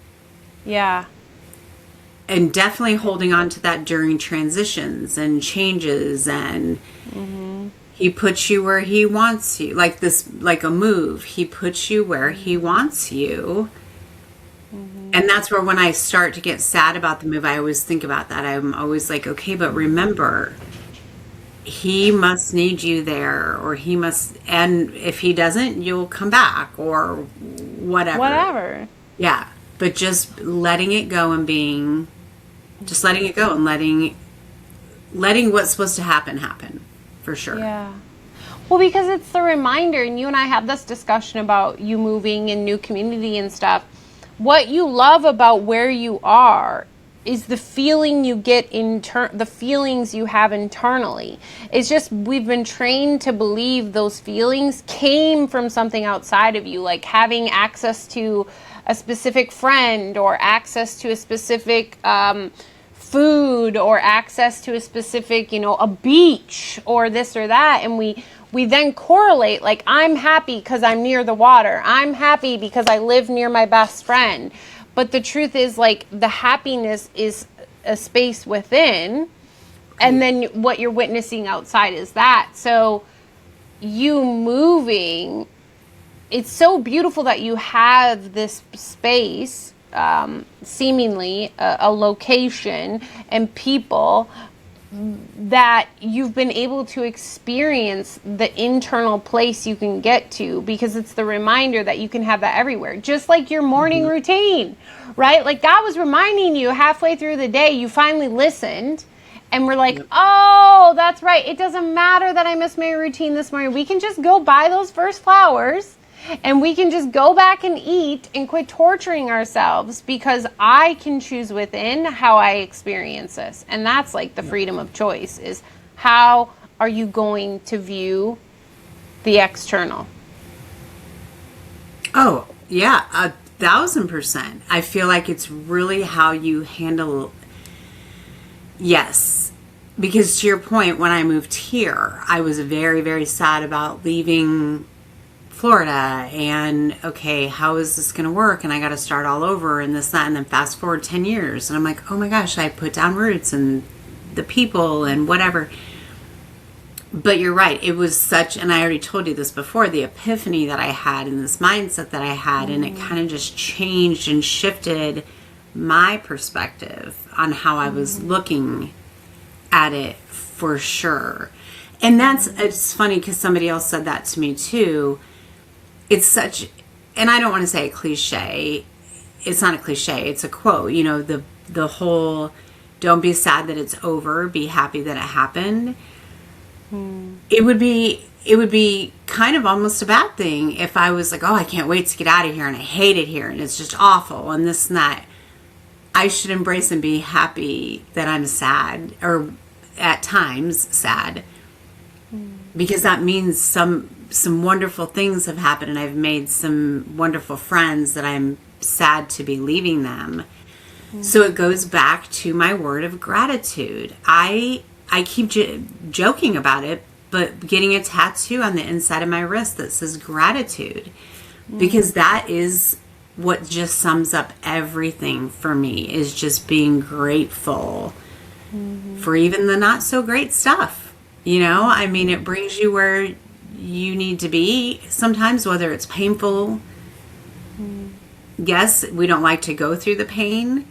Yeah. And definitely holding on to that during transitions and changes and, He puts you where he wants you. Like this, like a move. He puts you where he wants you. And that's where when I start to get sad about the move, I always think about that. I'm always like, okay, but remember, he must need you there, or he must, and if he doesn't, you'll come back, or whatever. Yeah. But just letting it go and just letting it go and letting what's supposed to happen, for sure. Yeah. Well, because it's the reminder, and you and I had this discussion about you moving in new community and stuff. What you love about where you are is the feeling you get the feelings you have internally. It's just we've been trained to believe those feelings came from something outside of you, like having access to a specific friend, or access to a specific food, or access to a specific, a beach, or this or that, and we then correlate, like, I'm happy because I'm near the water. I'm happy because I live near my best friend. But the truth is, like, the happiness is a space within, and then what you're witnessing outside is that. So you moving, it's so beautiful that you have this space, seemingly a location and people that you've been able to experience the internal place you can get to, because it's the reminder that you can have that everywhere. Just like your morning routine, right? Like God was reminding you halfway through the day, you finally listened and we're like, oh, that's right. It doesn't matter that I missed my routine this morning. We can just go buy those first flowers, and we can just go back and eat and quit torturing ourselves, because I can choose within how I experience this. And that's like the freedom of choice, is how are you going to view the external? Oh, yeah, 1,000%. I feel like it's really how you handle. Yes. Because to your point, when I moved here, I was very, very sad about leaving Florida, and okay, how is this going to work? And I got to start all over and this, that, and then fast forward 10 years. And I'm like, oh my gosh, I put down roots and the people and whatever. But you're right. It was such, and I already told you this before, the epiphany that I had and this mindset that I had, and it kind of just changed and shifted my perspective on how I was looking at it, for sure. And it's funny because somebody else said that to me too. It's such, and I don't want to say a cliche. It's not a cliche. It's a quote. The whole, don't be sad that it's over. Be happy that it happened. It would be kind of almost a bad thing if I was like, oh, I can't wait to get out of here, and I hate it here, and it's just awful, and this and that. I should embrace and be happy that I'm sad, or at times sad, because that means some wonderful things have happened, and I've made some wonderful friends that I'm sad to be leaving them. So it goes back to my word of gratitude. I keep joking about it, but getting a tattoo on the inside of my wrist that says gratitude, because that is what just sums up everything for me, is just being grateful for even the not so great stuff. I mean, it brings you where you need to be sometimes, whether it's painful. Yes, we don't like to go through the pain,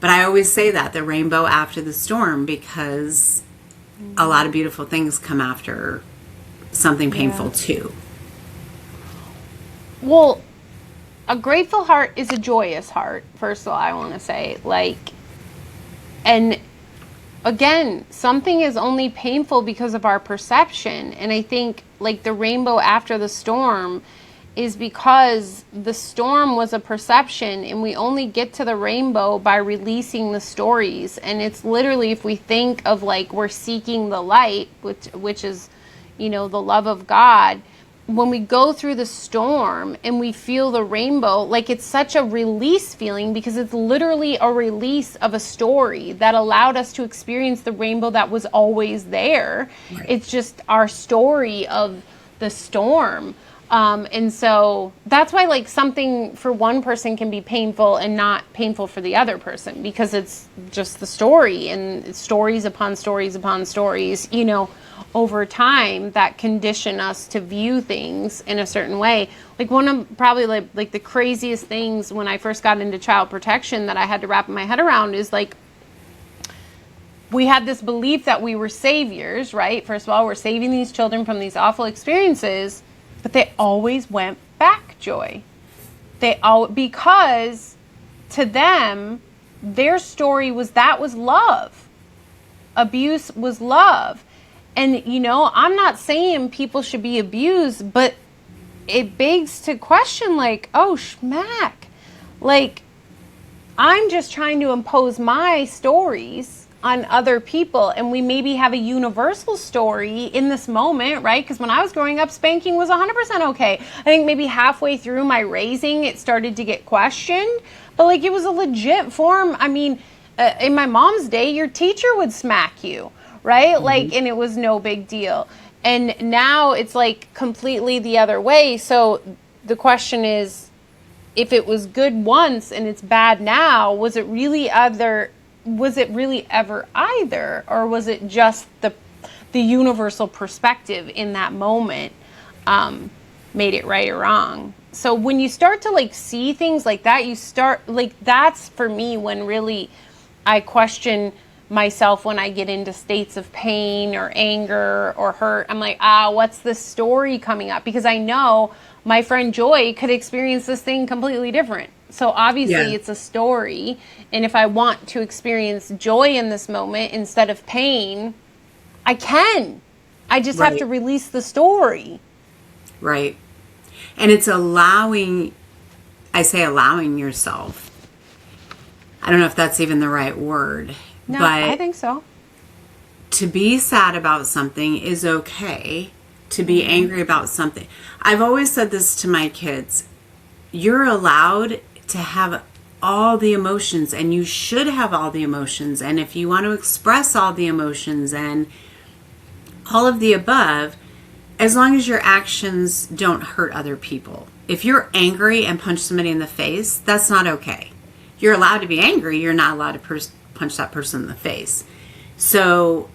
but I always say that the rainbow after the storm, because a lot of beautiful things come after something painful too. Well, a grateful heart is a joyous heart. First of all, I want to say, and again, something is only painful because of our perception. And I think the rainbow after the storm is because the storm was a perception, and we only get to the rainbow by releasing the stories. And it's literally, if we think of we're seeking the light, which is, the love of God, when we go through the storm and we feel the rainbow, it's such a release feeling, because it's literally a release of a story that allowed us to experience the rainbow that was always there. Right. It's just our story of the storm. And so that's why like something for one person can be painful and not painful for the other person, because it's just the story and stories upon stories upon stories, you know, over time that condition us to view things in a certain way. Like one of probably like the craziest things when I first got into child protection that I had to wrap my head around is like, we had this belief that we were saviors, right? First of all, we're saving these children from these awful experiences, but they always went back, Joy. Because to them, their story was that was love. Abuse was love. And, you know, I'm not saying people should be abused, but it begs to question, like, oh, schmack. Like, I'm just trying to impose my stories on other people, and we maybe have a universal story in this moment, right? Because when I was growing up, spanking was 100% okay. I think maybe halfway through my raising, it started to get questioned, but like it was a legit form. I mean, in my mom's day, your teacher would smack you, right? Mm-hmm. Like, and it was no big deal. And now it's like completely the other way. So the question is, if it was good once and it's bad now, was it really ever either, or was it just the universal perspective in that moment made it right or wrong? So when you start to like see things like that, you start like, that's for me when really I question myself when I get into states of pain or anger or hurt. I'm like, what's the story coming up? Because I know my friend Joy could experience this thing completely different. So obviously it's a story. And if I want to experience joy in this moment instead of pain, I can. I just have to release the story. Right. And it's allowing yourself. I don't know if that's even the right word. No, but I think so. To be sad about something is okay. To be angry about something. I've always said this to my kids. You're allowed to have all the emotions, and you should have all the emotions. And if you want to express all the emotions and all of the above, as long as your actions don't hurt other people. If you're angry and punch somebody in the face, that's not okay. You're allowed to be angry. You're not allowed to punch that person in the face. So,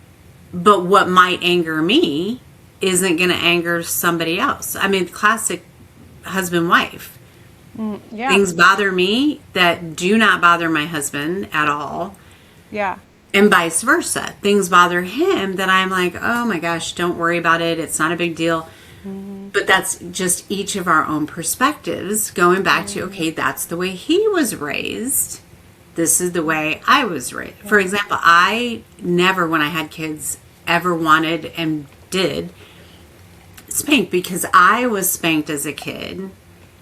but what might anger me isn't going to anger somebody else. I mean, classic husband-wife. Yeah. Things bother me that do not bother my husband at all. Yeah. And vice versa. Things bother him that I'm like, oh my gosh, don't worry about it. It's not a big deal. Mm-hmm. But that's just each of our own perspectives. Going back to, okay, that's the way he was raised. This is the way I was raised. Yeah. For example, I never, when I had kids, ever wanted and did spank, because I was spanked as a kid.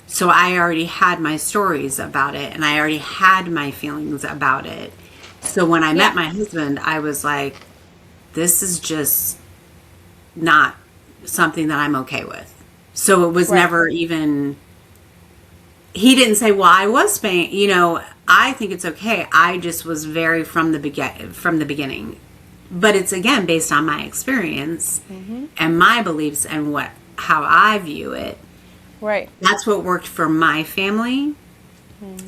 So I already had my stories about it, and I already had my feelings about it. So when I met my husband, I was like, this is just not something that I'm okay with. So it was never even, he didn't say, well, I was spanked. You know, I think it's okay. I just was very from the beginning. But it's, again, based on my experience and my beliefs and how I view it. Right. That's what worked for my family.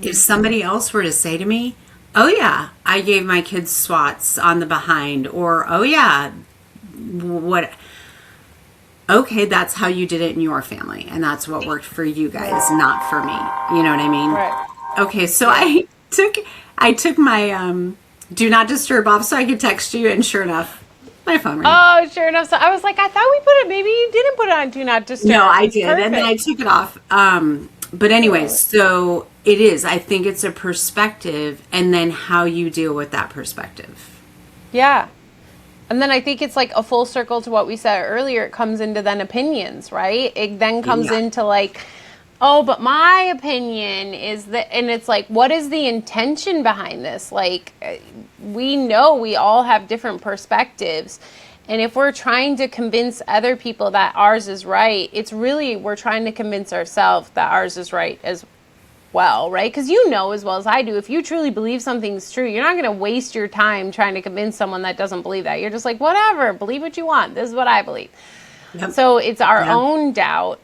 If somebody else were to say to me, oh yeah, I gave my kids swats on the behind, or oh yeah, okay, that's how you did it in your family, and that's what worked for you guys, not for me. You know what I mean? Right. Okay, so I took my do not disturb off so I could text you, and sure enough, my phone rang. Oh, sure enough. So I was like, I thought we put it, maybe you didn't put it on do not disturb. No, I did. Perfect. And then I took it off. But anyway, so it is. I think it's a perspective, and then how you deal with that perspective. Yeah. And then I think it's like a full circle to what we said earlier. It comes into then opinions, right? It then comes into like, oh, but my opinion is that, and it's like, what is the intention behind this? Like, we know we all have different perspectives. And if we're trying to convince other people that ours is right, it's really, we're trying to convince ourselves that ours is right as well, right? Because you know as well as I do, if you truly believe something's true, you're not going to waste your time trying to convince someone that doesn't believe that. You're just like, whatever, believe what you want. This is what I believe. Yep. So it's our own doubt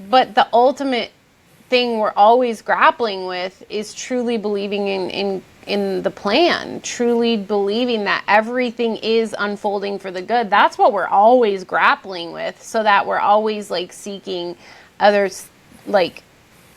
But the ultimate thing we're always grappling with is truly believing in the plan, truly believing that everything is unfolding for the good. That's what we're always grappling with, so that we're always like seeking others, like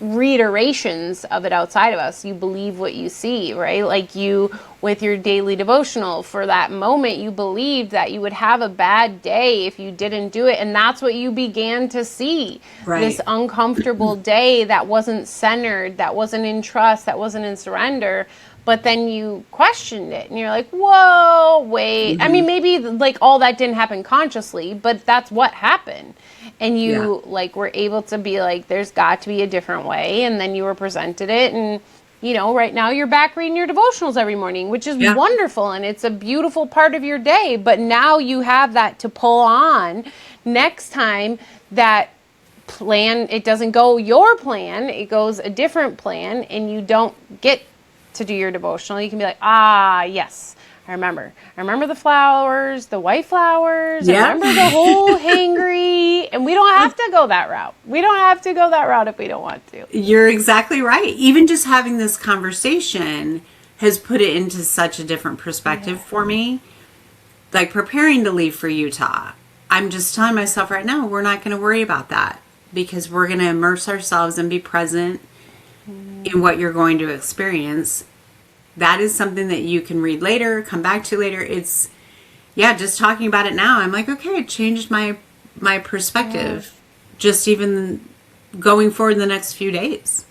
reiterations of it outside of us. You believe what you see, right? Like you, with your daily devotional, for that moment, you believed that you would have a bad day if you didn't do it. And that's what you began to see. Right. This uncomfortable day that wasn't centered, that wasn't in trust, that wasn't in surrender. But then you questioned it and you're like, whoa, wait. I mean, maybe like all that didn't happen consciously, but that's what happened. And you like were able to be like, there's got to be a different way. And then you were presented it. And, you know, right now you're back reading your devotionals every morning, which is wonderful. And it's a beautiful part of your day. But now you have that to pull on next time that plan, it doesn't go your plan, it goes a different plan, and you don't get to do your devotional. You can be like, yes, I remember the flowers, the white flowers. I remember the whole hangry. And we don't have to go that route. We don't have to go that route if we don't want to. You're exactly right. Even just having this conversation has put it into such a different perspective for me. Like preparing to leave for Utah, I'm just telling myself right now, we're not going to worry about that, because we're going to immerse ourselves and be present in what you're going to experience. That is something that you can read later, come back to later. It's, just talking about it now, I'm like, okay, it changed my perspective, just even going forward in the next few days.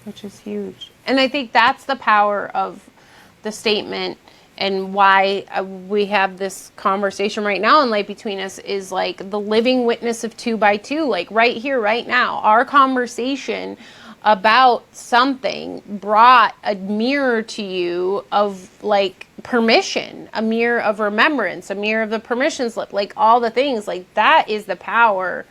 Which is huge. And I think that's the power of the statement, and why we have this conversation right now in Light Between Us is like the living witness of 2 by 2, like right here, right now. Our conversation about something brought a mirror to you of like permission, a mirror of remembrance, a mirror of the permission slip, like all the things. Like that is the power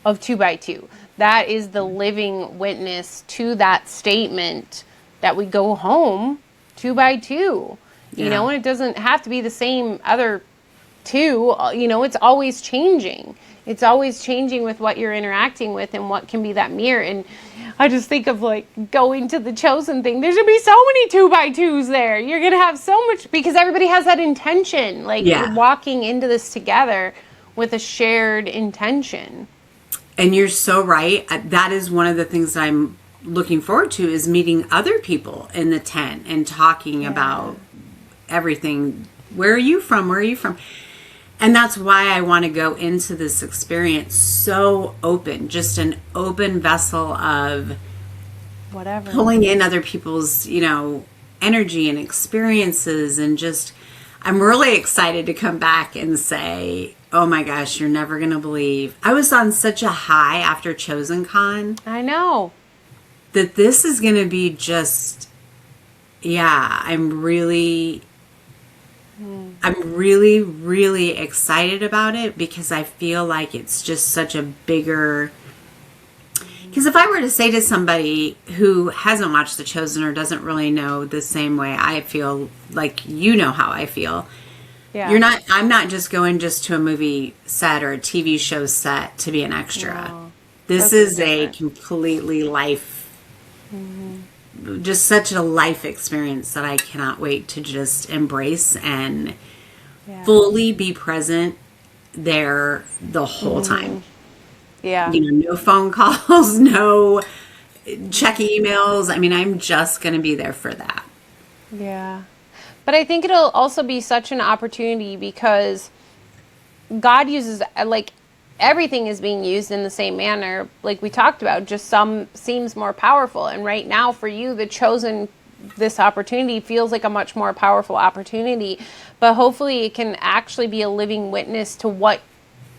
of 2 by 2. That is the living witness to that statement, that we go home 2 by 2. You know, and it doesn't have to be the same other 2. You know, it's always changing. It's always changing with what you're interacting with and what can be that mirror. And I just think of like going to the Chosen thing. There's going to be so many 2 by 2s there. You're going to have so much, because everybody has that intention. Like you're walking into this together with a shared intention. And you're so right. That is one of the things that I'm looking forward to, is meeting other people in the tent and talking about everything. Where are you from? Where are you from? And that's why I want to go into this experience so open, just an open vessel of whatever, pulling in other people's, energy and experiences. And just, I'm really excited to come back and say, oh my gosh, you're never going to believe. I was on such a high after Chosen Con. I know. That this is going to be just, I'm really, really excited about it, because I feel like it's just such a bigger, because if I were to say to somebody who hasn't watched The Chosen or doesn't really know the same way I feel, like how I feel, I'm not just going just to a movie set or a TV show set to be an extra. No, this is a completely just such a life experience that I cannot wait to just embrace and fully be present there the whole time. Yeah. No phone calls, no checking emails. I mean, I'm just going to be there for that. Yeah. But I think it'll also be such an opportunity, because God uses, like, everything is being used in the same manner, like we talked about, just some seems more powerful. And right now for you, the Chosen, this opportunity feels like a much more powerful opportunity, but hopefully it can actually be a living witness to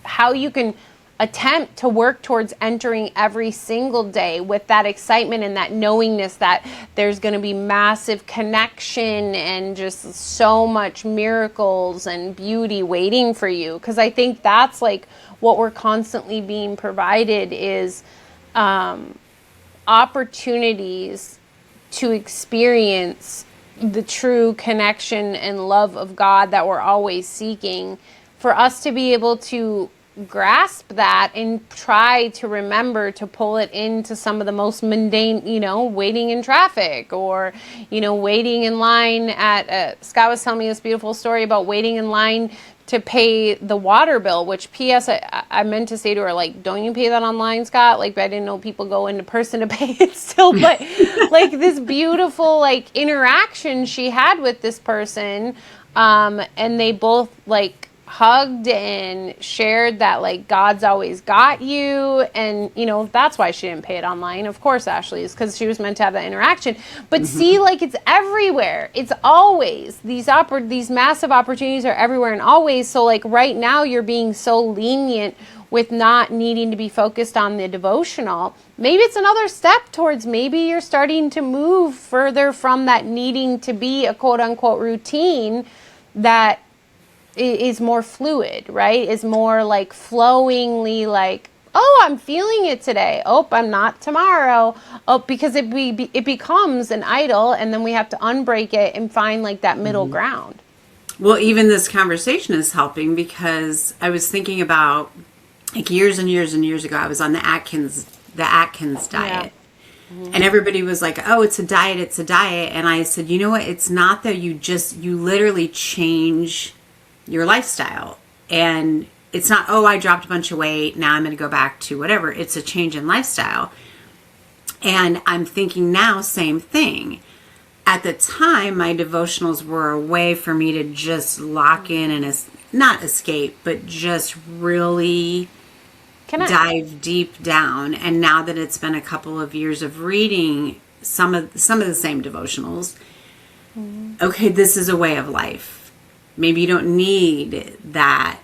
how you can attempt to work towards entering every single day with that excitement and that knowingness that there's going to be massive connection and just so much miracles and beauty waiting for you. Because I think that's like what we're constantly being provided is opportunities to experience the true connection and love of God that we're always seeking, for us to be able to grasp that and try to remember to pull it into some of the most mundane, waiting in traffic, or, waiting in line at, Scott was telling me this beautiful story about waiting in line to pay the water bill, which P.S. I meant to say to her, like, don't you pay that online, Scott? Like, I didn't know people go into person to pay it still, but like this beautiful, like, interaction she had with this person, and they both, like, hugged and shared that, like, God's always got you. And, that's why she didn't pay it online. Of course, Ashley, is because she was meant to have that interaction. But see, like, it's everywhere. It's always these massive opportunities are everywhere and always. So, like, right now you're being so lenient with not needing to be focused on the devotional. Maybe it's another step towards, maybe you're starting to move further from that needing to be a quote unquote routine that is more fluid, right? Is more like flowingly, like, oh, I'm feeling it today. Oh, I'm not tomorrow. Oh, because it becomes an idol, and then we have to unbreak it and find, like, that middle ground. Well, even this conversation is helping, because I was thinking about, like, years and years and years ago, I was on the Atkins diet. Yeah. And everybody was like, oh, it's a diet. And I said, you know what? It's not that you literally change your lifestyle. And it's not, oh, I dropped a bunch of weight, now I'm going to go back to whatever. It's a change in lifestyle. And I'm thinking now, same thing. At the time, my devotionals were a way for me to just lock in and not escape, but just really dive deep down. And now that it's been a couple of years of reading some of the same devotionals, okay, this is a way of life. Maybe you don't need that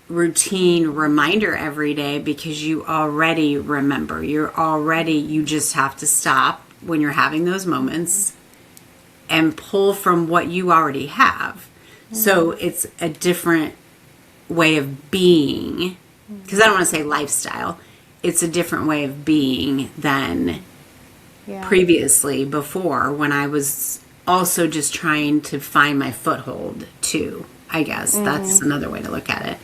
routine reminder every day, because you already remember. You just have to stop when you're having those moments and pull from what you already have. So it's a different way of being, because I don't want to say lifestyle. It's a different way of being than previously, before, when I was also just trying to find my foothold too, I guess. That's another way to look at it.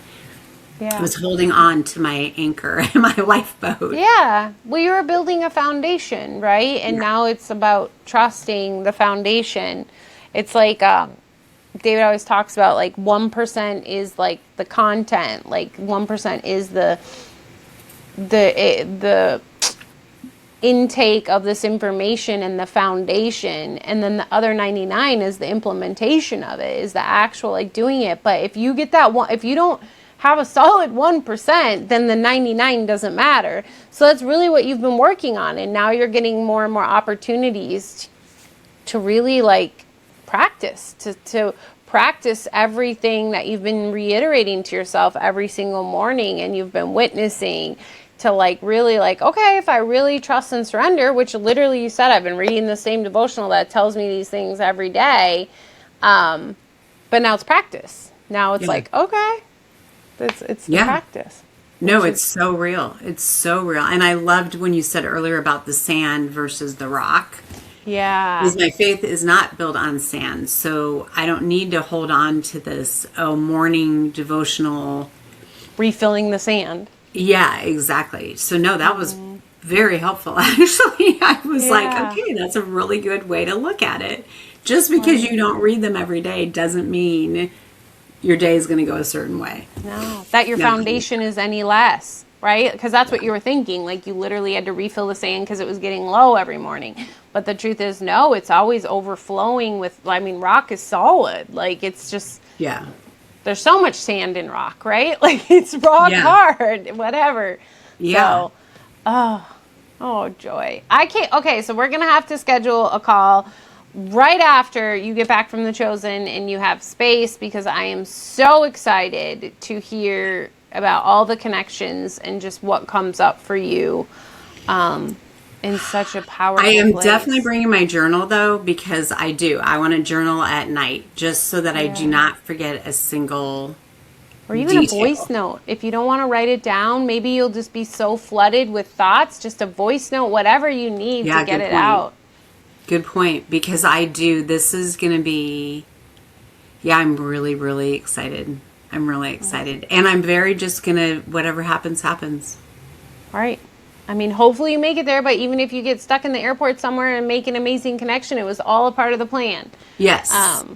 Yeah. I was holding on to my anchor and my lifeboat. Yeah. Well, you were building a foundation, right? And now it's about trusting the foundation. It's like, David always talks about, like, 1% is, like, the content. Like, 1% is the intake of this information and the foundation, and then the other 99 is the implementation of it, is the actual, like, doing it. But if you get that one, if you don't have a solid 1%, then the 99 doesn't matter. So that's really what you've been working on, and now you're getting more and more opportunities to really, like, practice, to practice everything that you've been reiterating to yourself every single morning, and you've been witnessing, to, like, really, like, okay, if I really trust and surrender, which literally you said, I've been reading the same devotional that tells me these things every day. But now it's practice. Now it's like, okay, it's the practice. No, it's so real. It's so real. And I loved when you said earlier about the sand versus the rock. Yeah. Because my faith is not built on sand. So I don't need to hold on to this, morning devotional. Refilling the sand. Yeah, exactly. So no, that was very helpful. Actually, I was like, okay, that's a really good way to look at it. Just because you don't read them every day doesn't mean your day is going to go a certain way. No, that your foundation is any less, right? Because that's what you were thinking. Like, you literally had to refill the sand because it was getting low every morning. But the truth is, no, it's always overflowing with, rock is solid. Like, it's just... Yeah. There's so much sand in rock, right? Like, it's rock hard, whatever. Yeah. So, oh, joy. I can't, okay, so we're going to have to schedule a call right after you get back from the Chosen and you have space, because I am so excited to hear about all the connections and just what comes up for you. In such a powerful I am place. definitely bringing my journal, though, because I want to journal at night, just so that I do not forget a single Or even detail. A voice note. If you don't want to write it down, maybe you'll just be so flooded with thoughts, just a voice note, whatever you need to get it out. Good point, because this is going to be, I'm really, really excited I'm really excited. And I'm very just going to, whatever happens, happens. All right. I mean, hopefully you make it there, but even if you get stuck in the airport somewhere and make an amazing connection, it was all a part of the plan. Yes.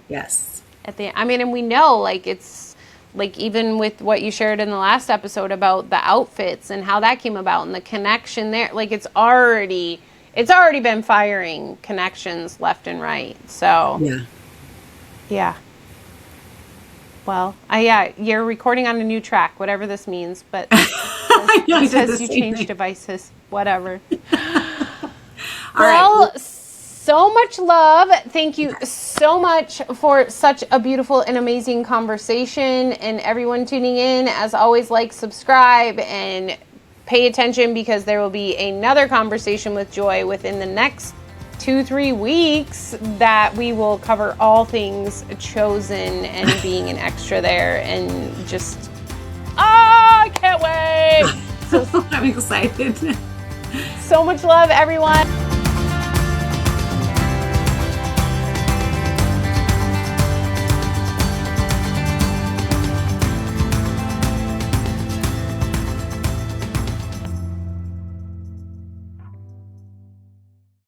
Yes. And we know, like, it's like, even with what you shared in the last episode about the outfits and how that came about and the connection there, like, it's already been firing connections left and right. So yeah. Well, you're recording on a new track, whatever this means, but because you changed devices, whatever. So much love. Thank you so much for such a beautiful and amazing conversation, and everyone tuning in. As always, like, subscribe, and pay attention, because there will be another conversation with Joy within the next 2-3 weeks that we will cover all things chosen and being an extra there, and just I can't wait. I'm excited. So much love, everyone.